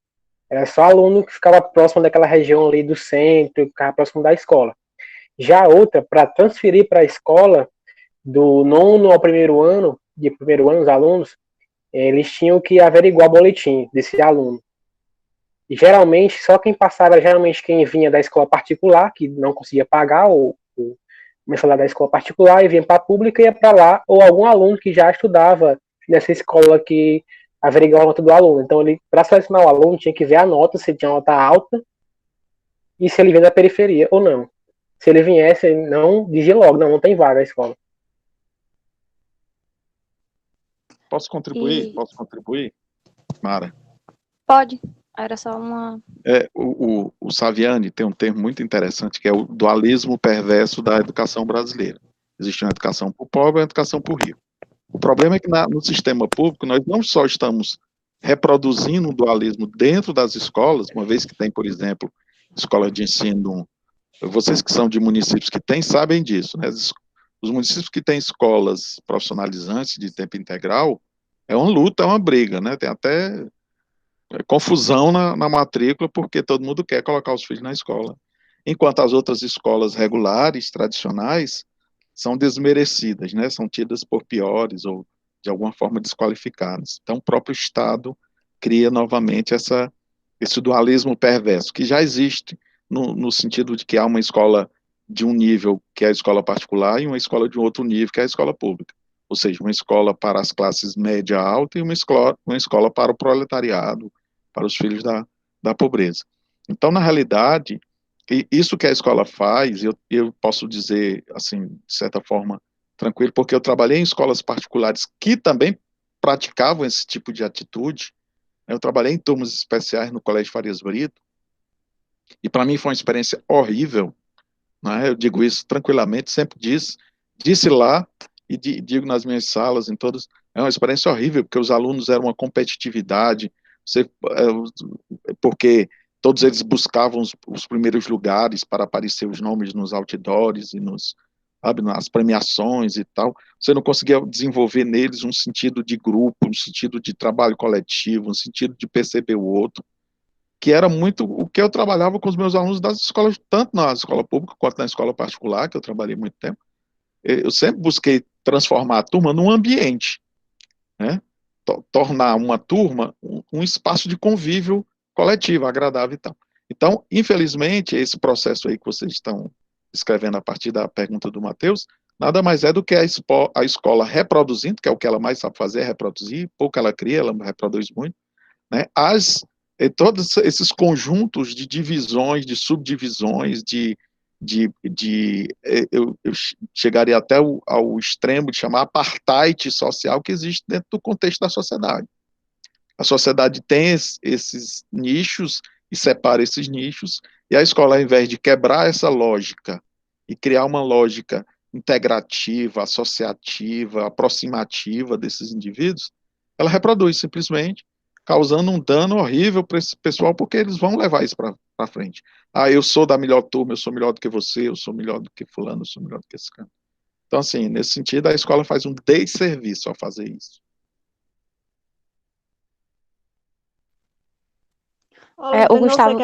Era só aluno que ficava próximo daquela região ali do centro, que ficava próximo da escola. Já a outra, para transferir para a escola, do nono ao primeiro ano, de primeiro ano, os alunos, eles tinham que averiguar o boletim desse aluno. E geralmente, só quem passava era geralmente quem vinha da escola particular, que não conseguia pagar o mensalidade da escola particular, e vinha para a pública e ia para lá, ou algum aluno que já estudava nessa escola que averiguava a nota do aluno. Então, ele, para selecionar o aluno, tinha que ver a nota, se tinha nota alta, e se ele vinha da periferia ou não. Se ele viesse, ele não dizia logo, não tem vaga na escola. Posso contribuir? Posso contribuir, Mara? Pode. Era só uma... O Saviani tem um termo muito interessante, que é o dualismo perverso da educação brasileira. Existe uma educação para o pobre e uma educação para o rico. O problema é que no sistema público nós não só estamos reproduzindo um dualismo dentro das escolas, uma vez que tem, por exemplo, escolas de ensino, vocês que são de municípios que têm sabem disso, né? Os municípios que têm escolas profissionalizantes de tempo integral, é uma luta, é uma briga, né? Tem até confusão na matrícula, porque todo mundo quer colocar os filhos na escola. Enquanto as outras escolas regulares, tradicionais, são desmerecidas, né? São tidas por piores ou, de alguma forma, desqualificadas. Então, o próprio Estado cria novamente esse dualismo perverso, que já existe no sentido de que há uma escola de um nível, que é a escola particular, e uma escola de um outro nível, que é a escola pública. Ou seja, uma escola para as classes média alta e uma escola para o proletariado, para os filhos da pobreza. Então, na realidade, isso que a escola faz, eu posso dizer, assim, de certa forma, tranquilo, porque eu trabalhei em escolas particulares que também praticavam esse tipo de atitude. Eu trabalhei em turmas especiais no Colégio Farias Brito, e para mim foi uma experiência horrível, né? Eu digo isso tranquilamente, sempre disse lá, e digo nas minhas salas, em todas, É uma experiência horrível, porque os alunos eram uma competitividade, você, porque todos eles buscavam os primeiros lugares para aparecer os nomes nos outdoors e sabe, nas premiações e tal. Você não conseguia desenvolver neles um sentido de grupo, um sentido de trabalho coletivo, um sentido de perceber o outro, que era muito o que eu trabalhava com os meus alunos das escolas, tanto na escola pública quanto na escola particular, que eu trabalhei muito tempo. Eu sempre busquei transformar a turma num ambiente, né? Tornar uma turma um espaço de convívio coletivo, agradável e tal. Então, infelizmente, esse processo aí que vocês estão escrevendo a partir da pergunta do Matheus, nada mais é do que a escola reproduzindo, que é o que ela mais sabe fazer, é reproduzir, pouco ela cria, ela reproduz muito, né? Todos esses conjuntos de divisões, de subdivisões, eu chegaria até ao extremo de chamar apartheid social que existe dentro do contexto da sociedade. A sociedade tem esses nichos e separa esses nichos, e a escola, ao invés de quebrar essa lógica e criar uma lógica integrativa, associativa, aproximativa desses indivíduos, ela reproduz simplesmente, causando um dano horrível para esse pessoal, porque eles vão levar isso para frente. Ah, eu sou da melhor turma, eu sou melhor do que você, eu sou melhor do que fulano, eu sou melhor do que esse cara. Então, assim, nesse sentido, a escola faz um desserviço ao fazer isso. O Gustavo...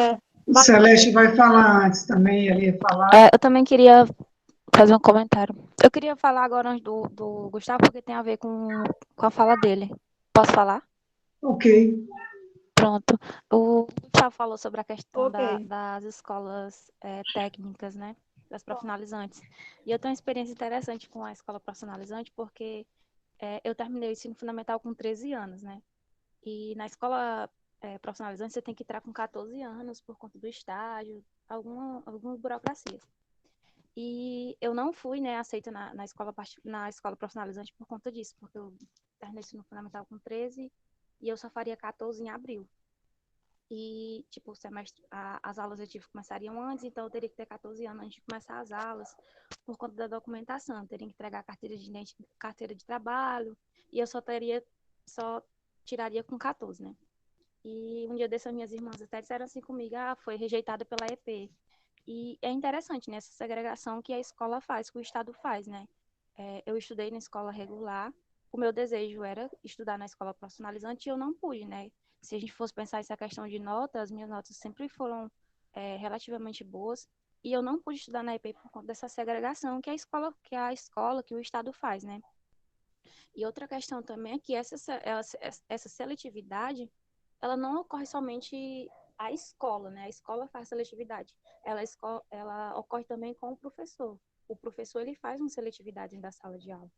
Celeste vai falar antes também, ele ia falar. eu também queria fazer um comentário. Eu queria falar agora antes do Gustavo, porque tem a ver com a fala dele. Posso falar? Ok. Pronto. O Gustavo falou sobre a questão Ok. das escolas técnicas, né? Das profissionalizantes. E eu tenho uma experiência interessante com a escola profissionalizante, porque eu terminei o ensino fundamental com 13 anos, né? E na escola profissionalizante você tem que entrar com 14 anos por conta do estágio, alguma burocracia. E eu não fui, né, aceita na escola profissionalizante por conta disso, porque eu terminei o ensino fundamental com 13 e eu só faria 14 em abril. E, tipo, as aulas letivo começariam antes, então eu teria que ter 14 anos antes de começar as aulas, por conta da documentação. Eu teria que entregar carteira de trabalho, e eu só tiraria com 14, né? E um dia dessas minhas irmãs até disseram assim comigo, foi rejeitada pela EP. E é interessante, né, essa segregação que a escola faz, que o Estado faz, né? Eu estudei na escola regular, o meu desejo era estudar na escola profissionalizante e eu não pude, né? Se a gente fosse pensar essa questão de notas, as minhas notas sempre foram relativamente boas e eu não pude estudar na EP por conta dessa segregação que a escola, que o Estado faz, né? E outra questão também é que essa seletividade, ela não ocorre somente a escola, né? A escola faz seletividade. Ela ocorre também com o professor. O professor, ele faz uma seletividade dentro da sala de aula.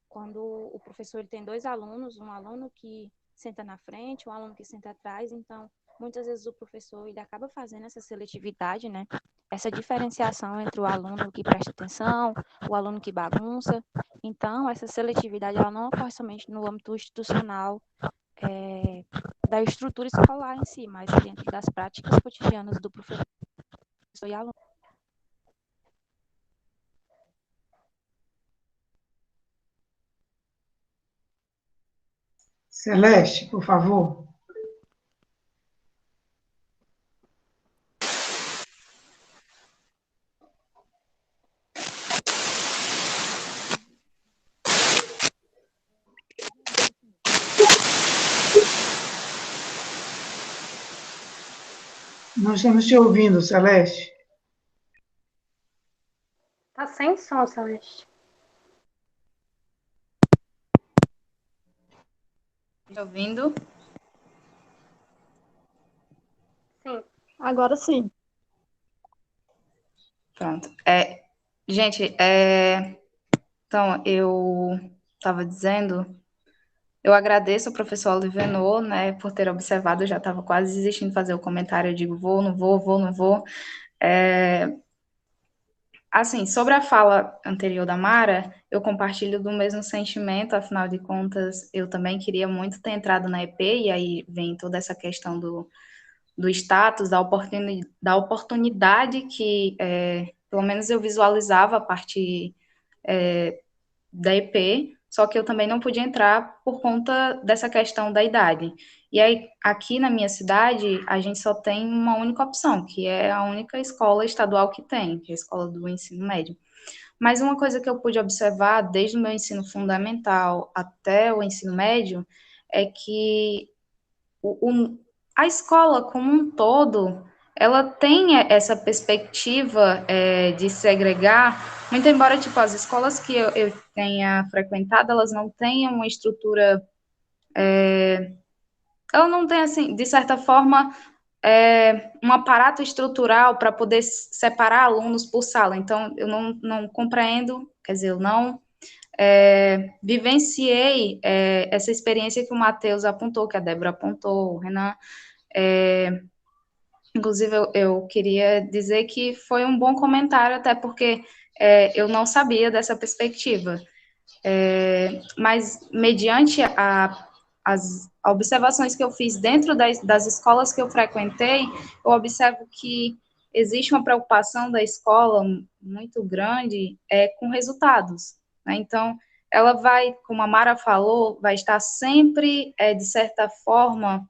Quando o professor ele tem 2 alunos, um aluno que senta na frente, um aluno que senta atrás, então, muitas vezes o professor, ele acaba fazendo essa seletividade, né? Essa diferenciação entre o aluno que presta atenção, o aluno que bagunça. Então, essa seletividade, ela não ocorre somente no âmbito institucional, da estrutura escolar em si, mas dentro das práticas cotidianas do professor e aluno. Celeste, por favor. Nós estamos te ouvindo, Celeste. Tá sem som, Celeste. Tá ouvindo? Sim. Agora sim. Pronto. Gente, então, eu estava dizendo, eu agradeço ao professor Olivenor, né, por ter observado, eu já estava quase desistindo de fazer o comentário, eu digo, vou, não vou, vou, não vou. Assim, sobre a fala anterior da Mara, eu compartilho do mesmo sentimento, afinal de contas, eu também queria muito ter entrado na EP, e aí vem toda essa questão do status, da oportunidade que, pelo menos eu visualizava a partir da EP, só que eu também não pude entrar por conta dessa questão da idade. E aí, aqui na minha cidade, a gente só tem uma única opção, que é a única escola estadual que tem, que é a escola do ensino médio. Mas uma coisa que eu pude observar desde o meu ensino fundamental até o ensino médio é que a escola como um todo, ela tem essa perspectiva de segregar, muito embora, tipo, as escolas que eu tenha frequentado, elas não tenham uma estrutura, ela não tem, assim, de certa forma, um aparato estrutural para poder separar alunos por sala. Então, eu não compreendo, quer dizer, eu não vivenciei essa experiência que o Matheus apontou, que a Débora apontou, o Renan. Inclusive, eu queria dizer que foi um bom comentário, até porque eu não sabia dessa perspectiva. Mas, mediante as observações que eu fiz dentro das escolas que eu frequentei, eu observo que existe uma preocupação da escola muito grande com resultados, né? Então, ela vai, como a Mara falou, vai estar sempre, de certa forma,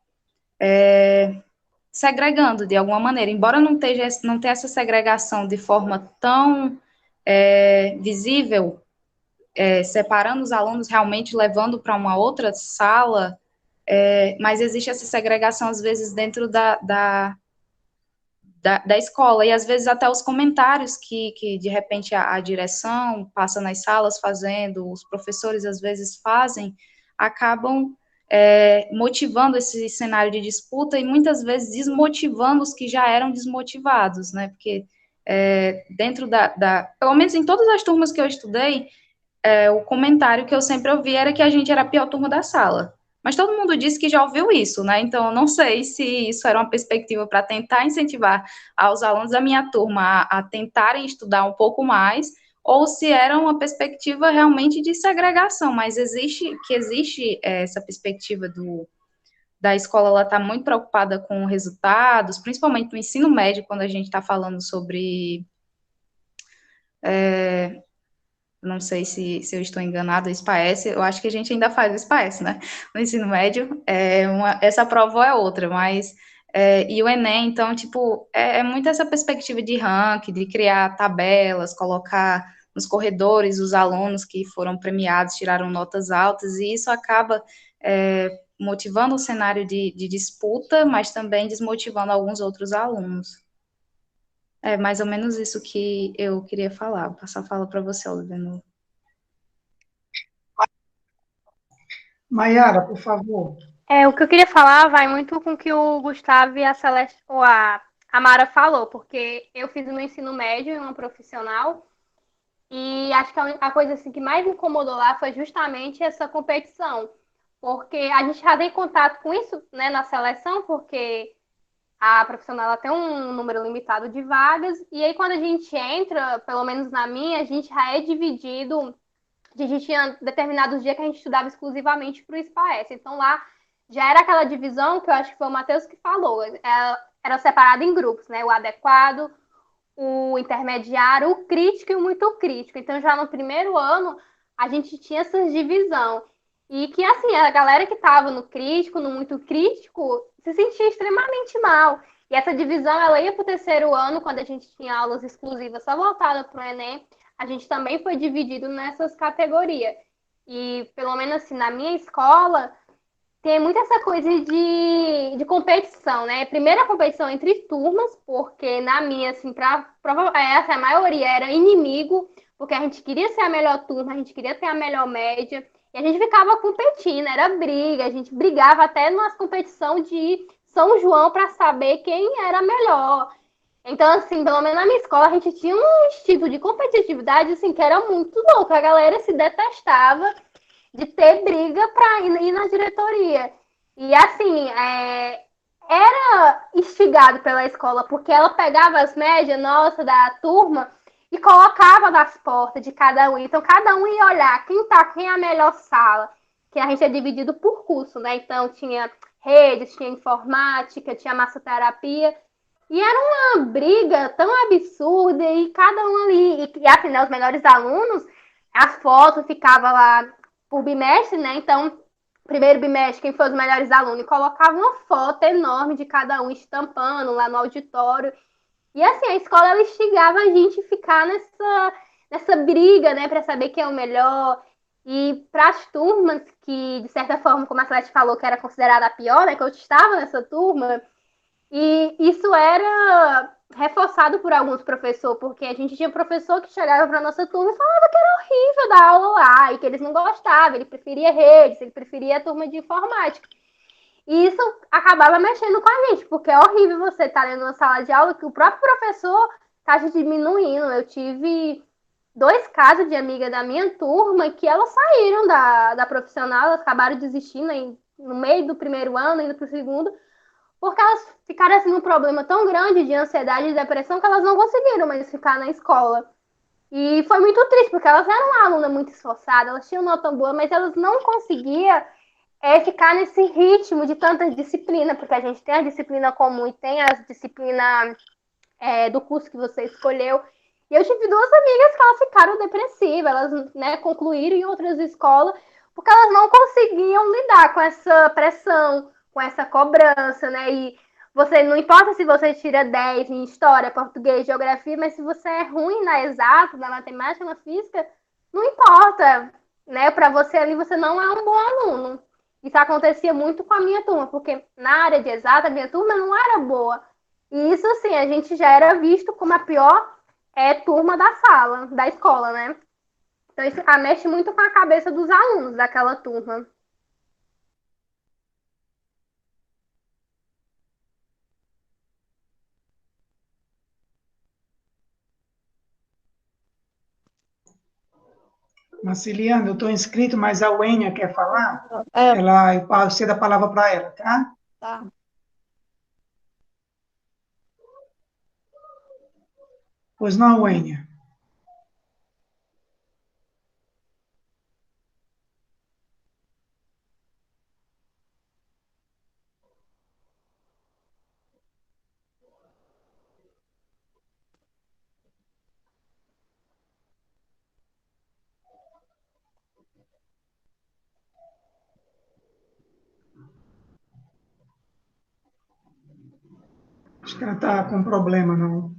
segregando de alguma maneira, embora não tenha essa segregação de forma tão visível, separando os alunos, realmente levando para uma outra sala, mas existe essa segregação, às vezes, dentro da escola, e às vezes até os comentários que de repente, a direção passa nas salas fazendo, os professores, às vezes, fazem, acabam motivando esse cenário de disputa e, muitas vezes, desmotivando os que já eram desmotivados, né, porque dentro pelo menos em todas as turmas que eu estudei, o comentário que eu sempre ouvi era que a gente era a pior turma da sala. Mas todo mundo disse que já ouviu isso, né? Então, eu não sei se isso era uma perspectiva para tentar incentivar aos alunos da minha turma a tentarem estudar um pouco mais, ou se era uma perspectiva realmente de segregação. Mas existe essa perspectiva da escola, ela está muito preocupada com resultados, principalmente no ensino médio, quando a gente está falando sobre... não sei se eu estou enganada, o SPAES, eu acho que a gente ainda faz o SPAES, né? No ensino médio, essa prova é outra, mas... e o Enem, então, tipo, muito essa perspectiva de ranking, de criar tabelas, colocar nos corredores os alunos que foram premiados, tiraram notas altas, e isso acaba motivando o cenário de disputa, mas também desmotivando alguns outros alunos. É mais ou menos isso que eu queria falar. Vou passar a fala para você, Oliver. Maiara, por favor. O que eu queria falar vai muito com o que o Gustavo e a Celeste, ou a Mara falou, porque eu fiz no ensino médio, uma profissional, e acho que a coisa assim, que mais me incomodou lá foi justamente essa competição, porque a gente já tem contato com isso, né, na seleção, porque a profissional ela tem um número limitado de vagas, e aí quando a gente entra, pelo menos na minha, a gente já é dividido, a gente tinha determinados dias que a gente estudava exclusivamente para o SPAES, então lá já era aquela divisão que eu acho que foi o Matheus que falou, era separado em grupos, né, o adequado, o intermediário, o crítico e o muito crítico, então já no primeiro ano a gente tinha essa divisão, e que, assim, a galera que estava no crítico, no muito crítico, se sentia extremamente mal. E essa divisão, ela ia para o terceiro ano, quando a gente tinha aulas exclusivas só voltadas para o Enem, a gente também foi dividido nessas categorias. E, pelo menos assim, na minha escola, tem muito essa coisa de competição, né? Primeiro a competição entre turmas, porque na minha, assim, a maioria era inimigo, porque a gente queria ser a melhor turma, a gente queria ter a melhor média, e a gente ficava competindo, era briga, a gente brigava até nas competições de São João para saber quem era melhor. Então, assim, pelo menos na minha escola, a gente tinha um tipo de competitividade, assim, que era muito louco. A galera se detestava de ter briga para ir na diretoria. E, assim, era instigado pela escola, porque ela pegava as médias, nossa, da turma, e colocava nas portas de cada um. Então, cada um ia olhar quem é a melhor sala, que a gente é dividido por curso, né? Então, tinha redes, tinha informática, tinha massoterapia, e era uma briga tão absurda, e cada um ali, e assim, né, os melhores alunos, as fotos ficavam lá por bimestre, né? Então, primeiro bimestre, quem foi os melhores alunos, colocava uma foto enorme de cada um, estampando lá no auditório. E assim, a escola ela instigava a gente a ficar nessa briga, né, para saber quem é o melhor. E para as turmas que, de certa forma, como a Celeste falou, que era considerada a pior, né, que eu estava nessa turma, e isso era reforçado por alguns professores, porque a gente tinha professor que chegava para nossa turma e falava que era horrível dar aula lá, e que eles não gostavam, ele preferia redes, ele preferia a turma de informática. E isso acabava mexendo com a gente, porque é horrível você estar dentro de uma sala de aula que o próprio professor está te diminuindo. Eu tive 2 casos de amiga da minha turma que elas saíram da profissional, elas acabaram desistindo no meio do primeiro ano, indo para o segundo, porque elas ficaram assim num problema tão grande de ansiedade e depressão que elas não conseguiram mais ficar na escola. E foi muito triste, porque elas eram uma aluna muito esforçada, elas tinham nota boa, mas elas não conseguiam ficar nesse ritmo de tanta disciplina, porque a gente tem a disciplina comum e tem a disciplina do curso que você escolheu. E eu tive 2 amigas que elas ficaram depressivas, elas, né, concluíram em outras escolas, porque elas não conseguiam lidar com essa pressão, com essa cobrança, né? E você, não importa se você tira 10 em história, português, geografia, mas se você é ruim na exato, na matemática, na física, não importa, né? Para você ali, você não é um bom aluno. Isso acontecia muito com a minha turma, porque na área de exata, a minha turma não era boa. E isso, assim, a gente já era visto como a pior turma da sala, da escola, né? Então, isso mexe muito com a cabeça dos alunos daquela turma. Marciliano, eu estou inscrito, mas a Wênia quer falar? Eu cedo a palavra para ela, tá? Tá. Pois não, Wênia. Acho que ela está com problema, não.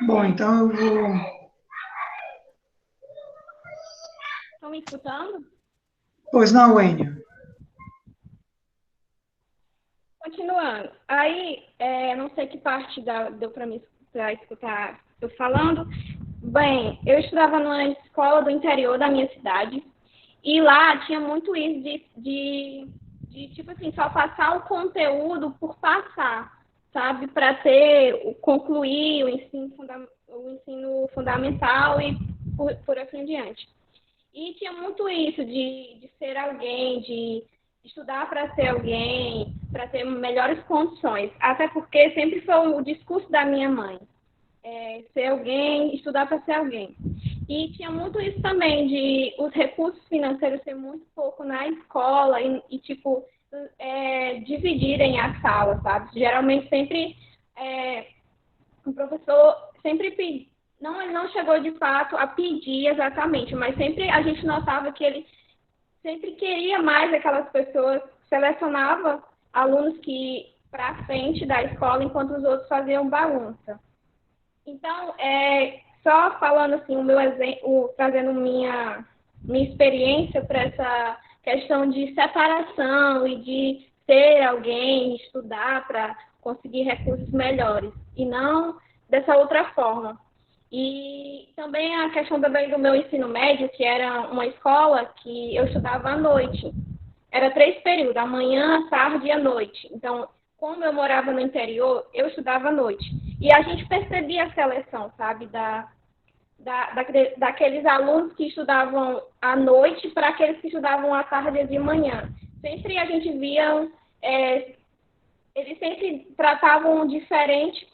Bom, então eu vou. Estão me escutando? Pois não, Wênia. Continuando. Aí, não sei que parte deu para me escutar eu falando. Bem, eu estudava numa escola do interior da minha cidade e lá tinha muito isso de tipo assim, só passar o conteúdo por passar, sabe? Para concluir o ensino fundamental e por assim em diante. E tinha muito isso de ser alguém, de estudar para ser alguém, para ter melhores condições. Até porque sempre foi o discurso da minha mãe. Ser alguém, estudar para ser alguém. E tinha muito isso também, de os recursos financeiros ser muito pouco na escola e tipo, dividirem a sala, sabe? Geralmente sempre o professor sempre pediu. Não, ele não chegou de fato a pedir exatamente, mas sempre a gente notava que ele sempre queria mais aquelas pessoas, selecionava alunos que para frente da escola, enquanto os outros faziam bagunça. Então, só falando assim, o meu exemplo, trazendo minha experiência para essa questão de separação e de ser alguém, estudar para conseguir recursos melhores, e não dessa outra forma. E também a questão também do meu ensino médio, que era uma escola que eu estudava à noite. Era 3 períodos, a manhã, a tarde e a noite. Então, como eu morava no interior, eu estudava à noite. E a gente percebia a seleção, sabe, daqueles alunos que estudavam à noite para aqueles que estudavam à tarde e de manhã. Sempre a gente via, eles sempre tratavam diferente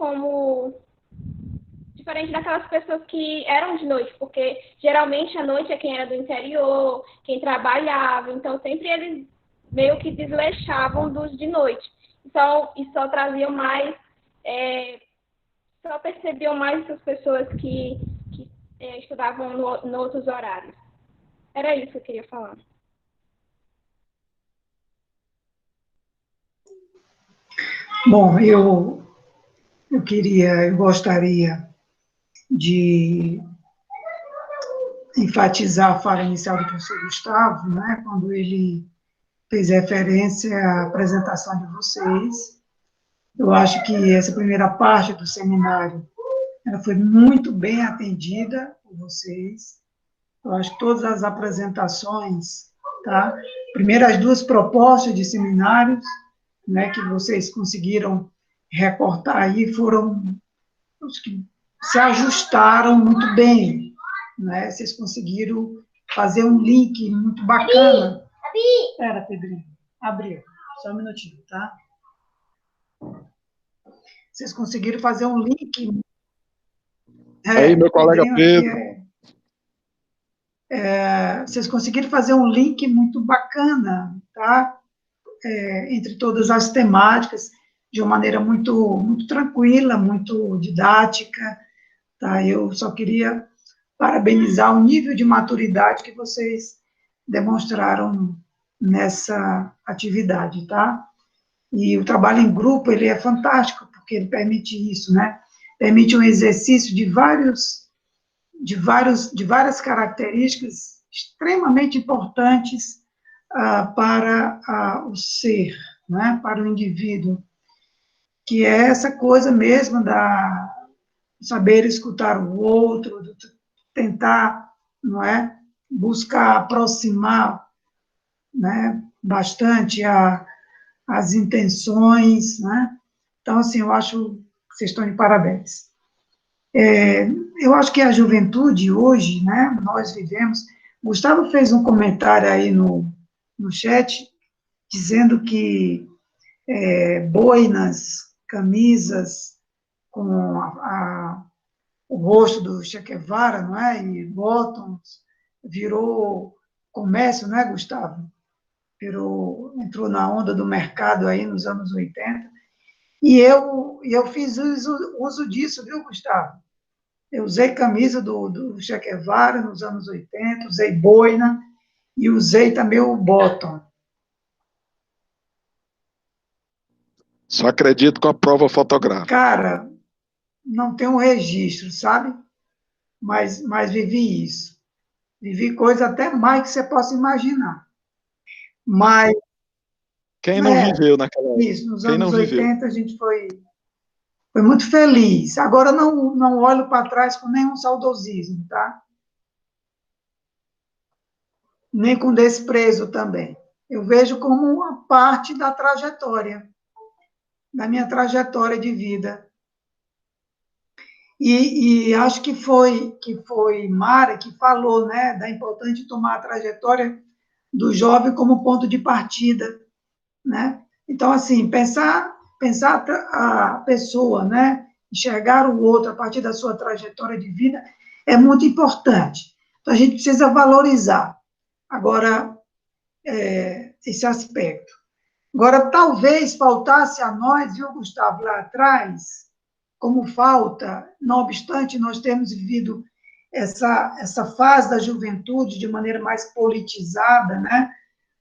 daquelas pessoas que eram de noite, porque geralmente à noite é quem era do interior, quem trabalhava, então sempre eles meio que desleixavam dos de noite. Então, e só traziam mais, só percebiam mais essas pessoas que estudavam em outros horários. Era isso que eu queria falar. Bom, eu gostaria de enfatizar a fala inicial do professor Gustavo, né, quando ele fez referência à apresentação de vocês. Eu acho que essa primeira parte do seminário ela foi muito bem atendida por vocês. Eu acho que todas as apresentações, tá? Primeiro, as duas propostas de seminários, né, que vocês conseguiram recortar aí, foram, acho que se ajustaram muito bem, né? Vocês conseguiram fazer um link muito bacana. Espera, Pedrinho, abriu, só um minutinho, tá? Vocês conseguiram fazer um link. Aí, meu colega Pedro. Vocês conseguiram fazer um link muito bacana, tá? Entre todas as temáticas, de uma maneira muito, muito tranquila, muito didática, tá? Eu só queria parabenizar o nível de maturidade que vocês demonstraram nessa atividade, tá? E o trabalho em grupo, ele é fantástico, porque ele permite isso, né? Permite um exercício de várias características extremamente importantes para o ser, né? Para o indivíduo, que é essa coisa mesmo da saber escutar o outro, tentar, não é, buscar aproximar, né, bastante as intenções, né? Então, assim, eu acho que vocês estão de parabéns. Eu acho que a juventude hoje, né, nós vivemos, Gustavo fez um comentário aí no chat, dizendo que boinas, camisas com o rosto do Che Guevara, não é? E bottoms, virou comércio, não é, Gustavo? Entrou na onda do mercado aí nos anos 80. E eu fiz uso disso, viu, Gustavo? Eu usei camisa do Che Guevara nos anos 80, usei boina e usei também o bottom. Só acredito com a prova fotográfica. Cara, não tenho registro, sabe? Mas vivi isso. Vivi coisa até mais que você possa imaginar. Mas... Quem não viveu naquela época? Isso, nos anos 80 a gente foi muito feliz. Agora não olho para trás com nenhum saudosismo, tá? Nem com desprezo também. Eu vejo como uma parte da trajetória, da minha trajetória de vida. E acho que foi Mara que falou, né, da importância de tomar a trajetória do jovem como ponto de partida, né? Então, assim, pensar a pessoa, né, enxergar o outro a partir da sua trajetória de vida é muito importante. Então, a gente precisa valorizar, agora, esse aspecto. Agora, talvez faltasse a nós, viu, Gustavo, lá atrás, como falta, não obstante, nós temos vivido essa fase da juventude de maneira mais politizada, né?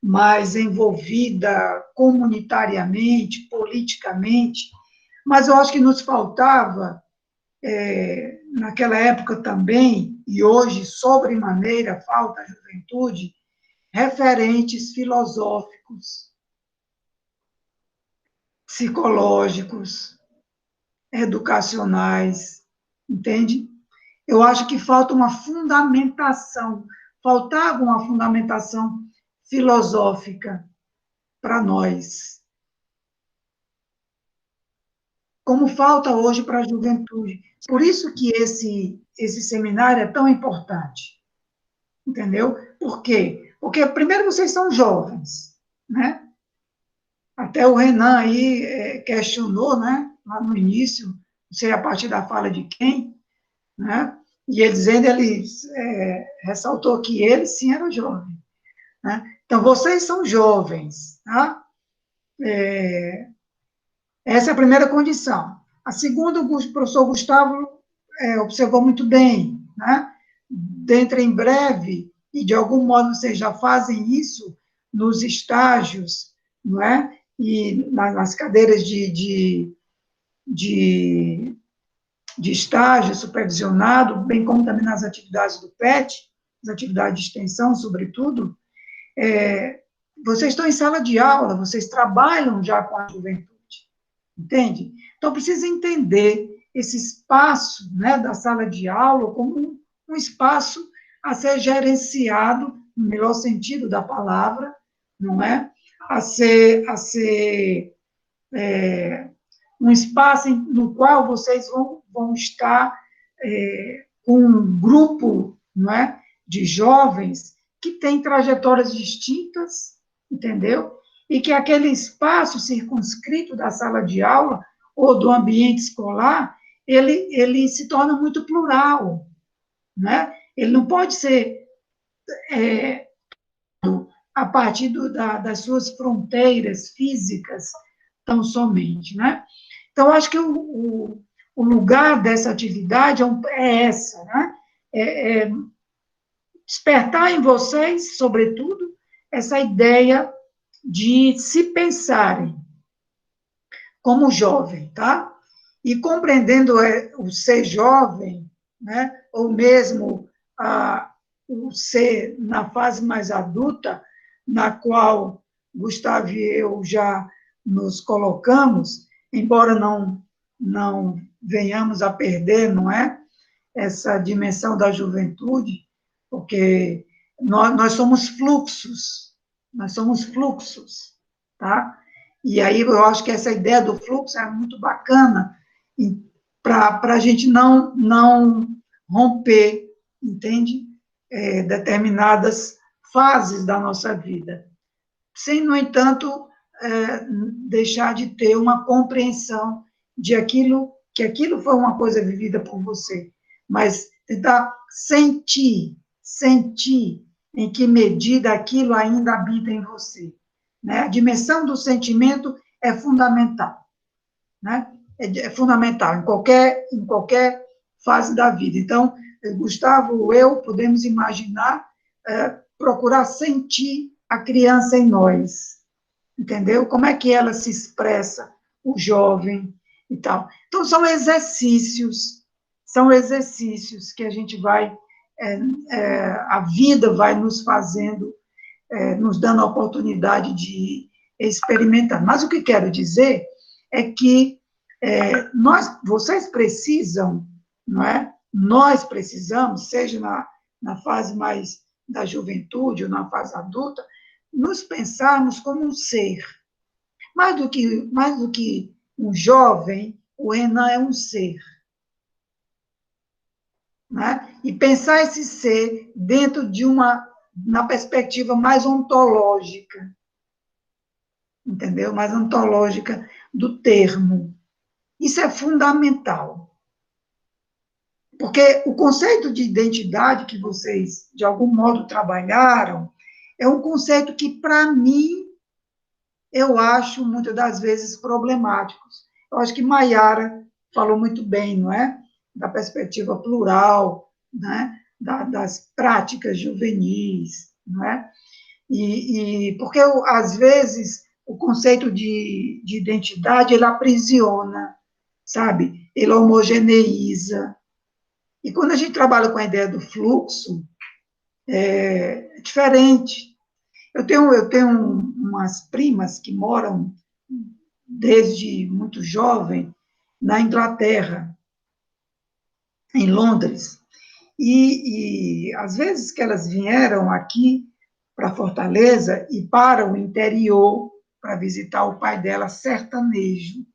Mais envolvida comunitariamente, politicamente, mas eu acho que nos faltava, naquela época também, e hoje, sobremaneira, falta à juventude, referentes filosóficos, psicológicos, educacionais, entende? Eu acho que falta uma fundamentação, faltava uma fundamentação filosófica para nós. Como falta hoje para a juventude. Por isso que esse seminário é tão importante, entendeu? Por quê? Porque, primeiro, vocês são jovens, né? Até o Renan aí questionou, né, lá no início, não sei a partir da fala de quem, né? E ele ressaltou que ele, sim, era jovem. né? Então, vocês são jovens, tá? Essa é a primeira condição. A segunda, o professor Gustavo observou muito bem, né? Dentro em breve, e de algum modo vocês já fazem isso nos estágios, não é? E nas cadeiras de estágio supervisionado, bem como também nas atividades do PET, as atividades de extensão, sobretudo, vocês estão em sala de aula, vocês trabalham já com a juventude, entende? Então, precisa entender esse espaço, né, da sala de aula como um espaço a ser gerenciado, no melhor sentido da palavra, não é? A ser um espaço no qual vocês vão estar com um grupo, não é, de jovens que têm trajetórias distintas, entendeu? E que aquele espaço circunscrito da sala de aula ou do ambiente escolar, ele se torna muito plural, né? Ele não pode ser a partir das suas fronteiras físicas tão somente, né? Então, acho que o lugar dessa atividade é essa, né? Despertar em vocês, sobretudo, essa ideia de se pensarem como jovem, tá? E compreendendo o ser jovem, né? Ou mesmo o ser na fase mais adulta, na qual Gustavo e eu já nos colocamos, embora não venhamos a perder, não é? Essa dimensão da juventude, porque nós somos fluxos, tá? E aí eu acho que essa ideia do fluxo é muito bacana para a gente não romper, entende? Determinadas fases da nossa vida, sem, no entanto, deixar de ter uma compreensão de que aquilo foi uma coisa vivida por você, mas tentar sentir em que medida aquilo ainda habita em você, né? A dimensão do sentimento é fundamental, né? É fundamental em qualquer fase da vida. Então, Gustavo, eu podemos imaginar, procurar sentir a criança em nós, entendeu? Como é que ela se expressa, o jovem e tal. Então, são exercícios que a gente vai, a vida vai nos fazendo, nos dando a oportunidade de experimentar. Mas o que quero dizer é que vocês precisam, não é? Nós precisamos, seja na fase mais da juventude ou na fase adulta, nos pensarmos como um ser. Mais do que um jovem, o Renan é um ser. Né? E pensar esse ser dentro na perspectiva mais ontológica, entendeu? Mais ontológica do termo. Isso é fundamental. Porque o conceito de identidade que vocês, de algum modo, trabalharam, é um conceito que, para mim, eu acho, muitas das vezes, problemático. Eu acho que Maiara falou muito bem, não é? Da perspectiva plural, né? Das práticas juvenis, não é? Porque, às vezes, o conceito de identidade, ele aprisiona, sabe? Ele homogeneiza. E quando a gente trabalha com a ideia do fluxo, é diferente. Eu tenho umas primas que moram desde muito jovem na Inglaterra, em Londres, e às vezes que elas vieram aqui para Fortaleza e para o interior para visitar o pai dela sertanejo.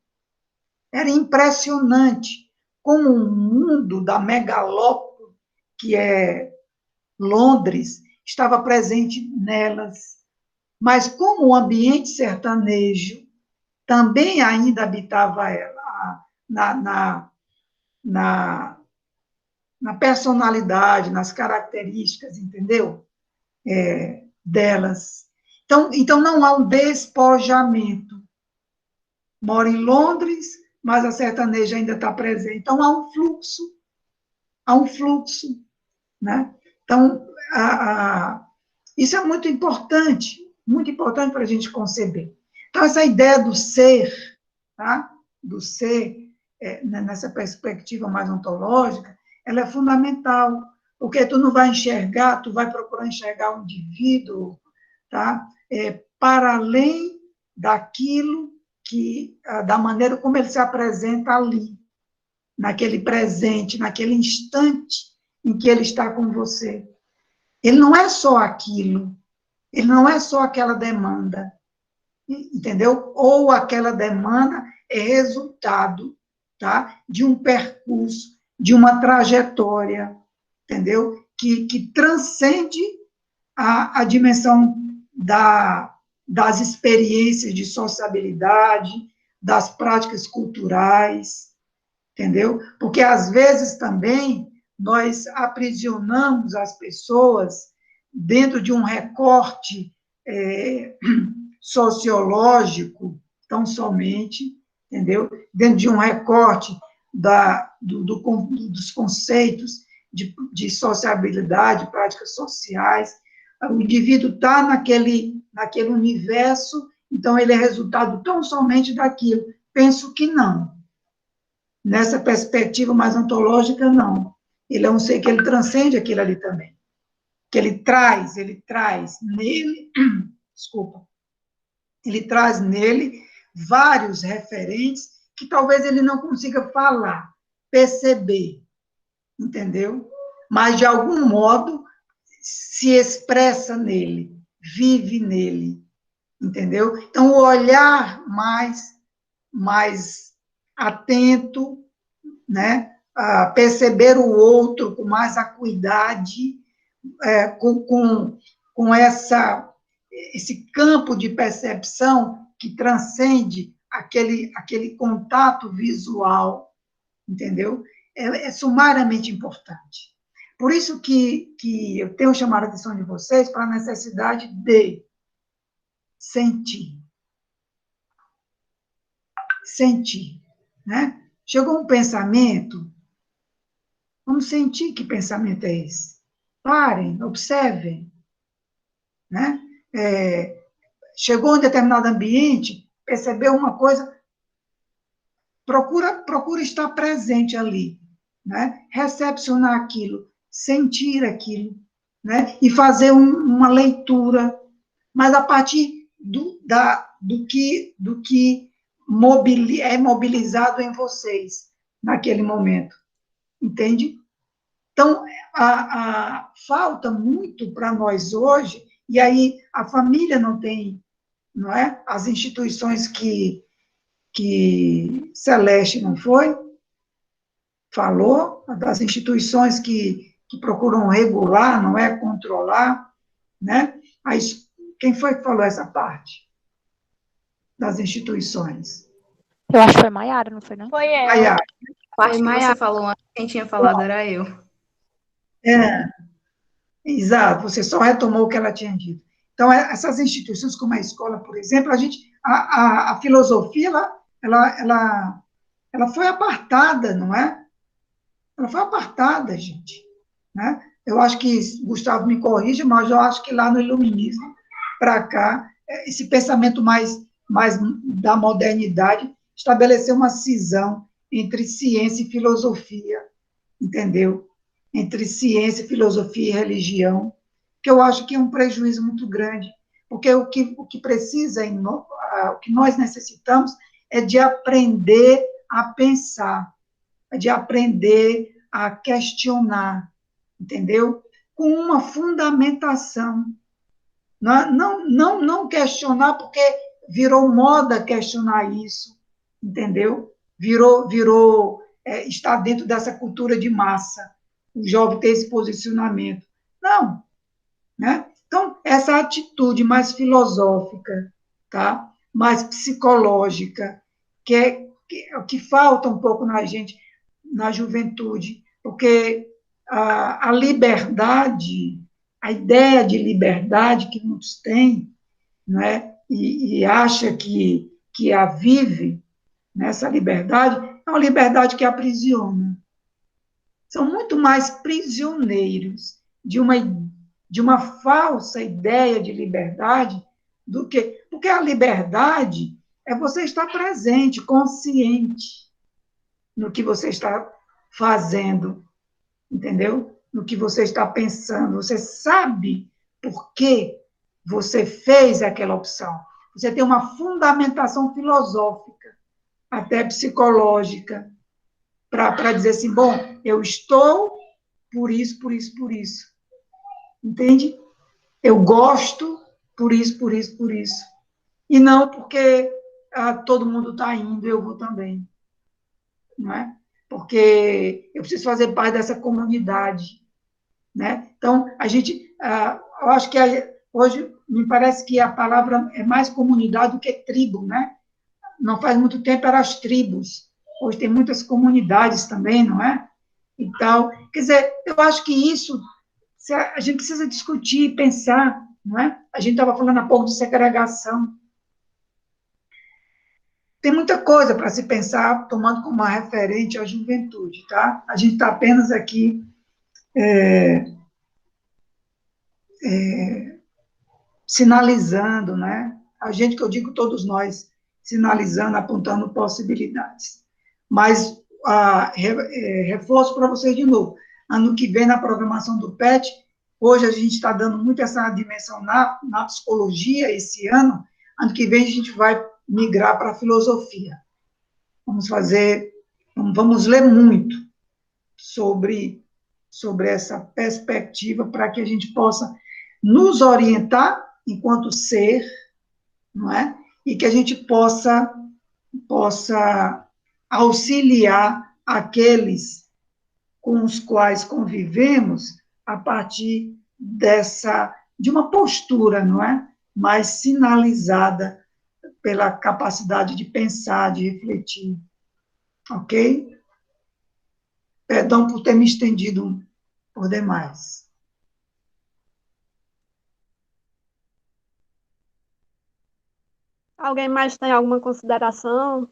Era impressionante como o mundo da megalópole, que é Londres, estava presente nelas, mas como o ambiente sertanejo também ainda habitava ela, na personalidade, nas características, entendeu? delas. Então não há um despojamento. Mora em Londres, mas a sertaneja ainda está presente. Então há um fluxo, né? Então, isso é muito importante para a gente conceber. Então, essa ideia do ser, tá? Do ser, nessa perspectiva mais ontológica, ela é fundamental, porque tu não vai enxergar, tu vai procurar enxergar o indivíduo, tá? Para além daquilo da maneira como ele se apresenta ali, naquele presente, naquele instante em que ele está com você. Ele não é só aquilo, ele não é só aquela demanda, entendeu? Ou aquela demanda é resultado, tá? De um percurso, de uma trajetória, entendeu? Que transcende a dimensão das experiências de sociabilidade, das práticas culturais, entendeu? Porque, às vezes, também, nós aprisionamos as pessoas dentro de um recorte sociológico, tão somente, entendeu? Dentro de um recorte dos conceitos de sociabilidade, práticas sociais. O indivíduo está naquele universo, então ele é resultado tão somente daquilo. Penso que não. Nessa perspectiva mais ontológica, não. Ele é um ser que ele transcende aquilo ali também. Que ele traz nele, desculpa, ele traz nele vários referentes que talvez ele não consiga falar, perceber, entendeu? Mas, de algum modo, se expressa nele, vive nele, entendeu? Então, o olhar mais atento, né? A perceber o outro com mais acuidade, com esse campo de percepção que transcende aquele contato visual, entendeu? É sumariamente importante. Por isso que eu tenho chamado a atenção de vocês para a necessidade de sentir. Sentir, né? Chegou um pensamento, vamos sentir que pensamento é esse. Parem, observem, né? Chegou em determinado ambiente, percebeu uma coisa, procura estar presente ali, né? Recepcionar aquilo, sentir aquilo, né? E fazer uma leitura, mas a partir do que é mobilizado em vocês naquele momento, entende? Então, falta muito para nós hoje, e aí a família não tem, não é? As instituições que Celeste não falou, das instituições que procuram regular, não é? Controlar, né? Aí, quem foi que falou essa parte das instituições? Eu acho que foi Maiara, não foi, não? Foi ela. Maiara. A parte que você falou antes, quem tinha falado era eu. Exato, você só retomou o que ela tinha dito. Então, essas instituições, como a escola, por exemplo, a filosofia, ela foi apartada, não é? Ela foi apartada, gente, né? Eu acho que, Gustavo me corrija, mas eu acho que lá no iluminismo, para cá, esse pensamento mais da modernidade estabeleceu uma cisão entre ciência e filosofia, entendeu? Entre ciência, filosofia e religião, que eu acho que é um prejuízo muito grande, porque o que precisa, o que nós necessitamos é de aprender a pensar, de aprender a questionar, entendeu? Com uma fundamentação. Não questionar porque virou moda questionar isso, entendeu? Está dentro dessa cultura de massa, o jovem ter esse posicionamento. Não, né? Então, essa atitude mais filosófica, tá? Mais psicológica, que falta um pouco na gente, na juventude, porque a liberdade a ideia de liberdade que muitos têm, né, e acha que a vive nessa liberdade, é uma liberdade que aprisiona. São muito mais prisioneiros de uma falsa ideia de liberdade do que... Porque a liberdade é você estar presente, consciente no que você está fazendo, entendeu? No que você está pensando. Você sabe por que você fez aquela opção. Você tem uma fundamentação filosófica, até psicológica, para dizer assim, bom, eu estou por isso, por isso, por isso. Entende? Eu gosto por isso, por isso, por isso. E não porque todo mundo está indo, eu vou também. Não é? Porque eu preciso fazer parte dessa comunidade. Né? Então, eu acho que hoje me parece que a palavra é mais comunidade do que tribo, né? Não faz muito tempo eram as tribos. Hoje tem muitas comunidades também, não é? E tal. Quer dizer, eu acho que isso a gente precisa discutir, pensar, não é? A gente estava falando há pouco de segregação. Tem muita coisa para se pensar, tomando como referente a juventude, tá? A gente está apenas aqui sinalizando, né? A gente, que eu digo todos nós, sinalizando, apontando possibilidades. Mas, reforço para vocês de novo, ano que vem, na programação do PET, hoje a gente está dando muito essa dimensão na psicologia, esse ano que vem a gente vai migrar para a filosofia. Vamos ler muito sobre essa perspectiva para que a gente possa nos orientar enquanto ser, não é? E que a gente possa auxiliar aqueles com os quais convivemos a partir de uma postura, não é? Mais sinalizada pela capacidade de pensar, de refletir. Ok? Perdão por ter me estendido por demais. Alguém mais tem alguma consideração?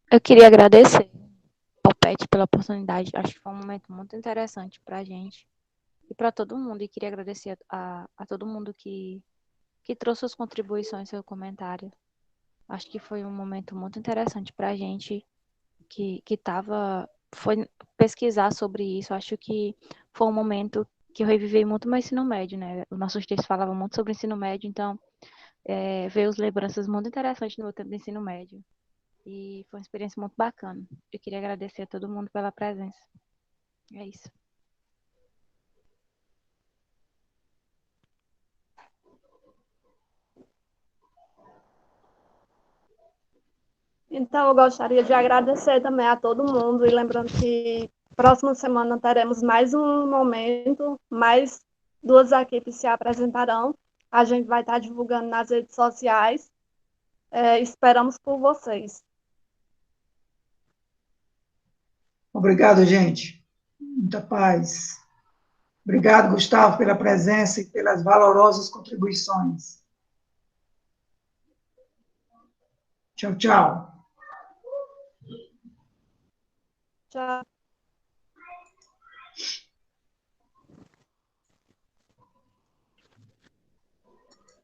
Eu queria agradecer ao PET pela oportunidade. Acho que foi um momento muito interessante para a gente e para todo mundo. E queria agradecer a todo mundo que trouxe suas contribuições, seu comentário. Acho que foi um momento muito interessante para a gente foi pesquisar sobre isso. Acho que foi um momento que eu revivi muito meu ensino médio, né? Os nossos textos falavam muito sobre ensino médio, então veio as lembranças muito interessantes no meu tempo de ensino médio. E foi uma experiência muito bacana. Eu queria agradecer a todo mundo pela presença. É isso. Então, eu gostaria de agradecer também a todo mundo, e lembrando que próxima semana teremos mais um momento, mais duas equipes se apresentarão. A gente vai estar divulgando nas redes sociais. Esperamos por vocês. Obrigado, gente. Muita paz. Obrigado, Gustavo, pela presença e pelas valorosas contribuições. Tchau, tchau. Tchau.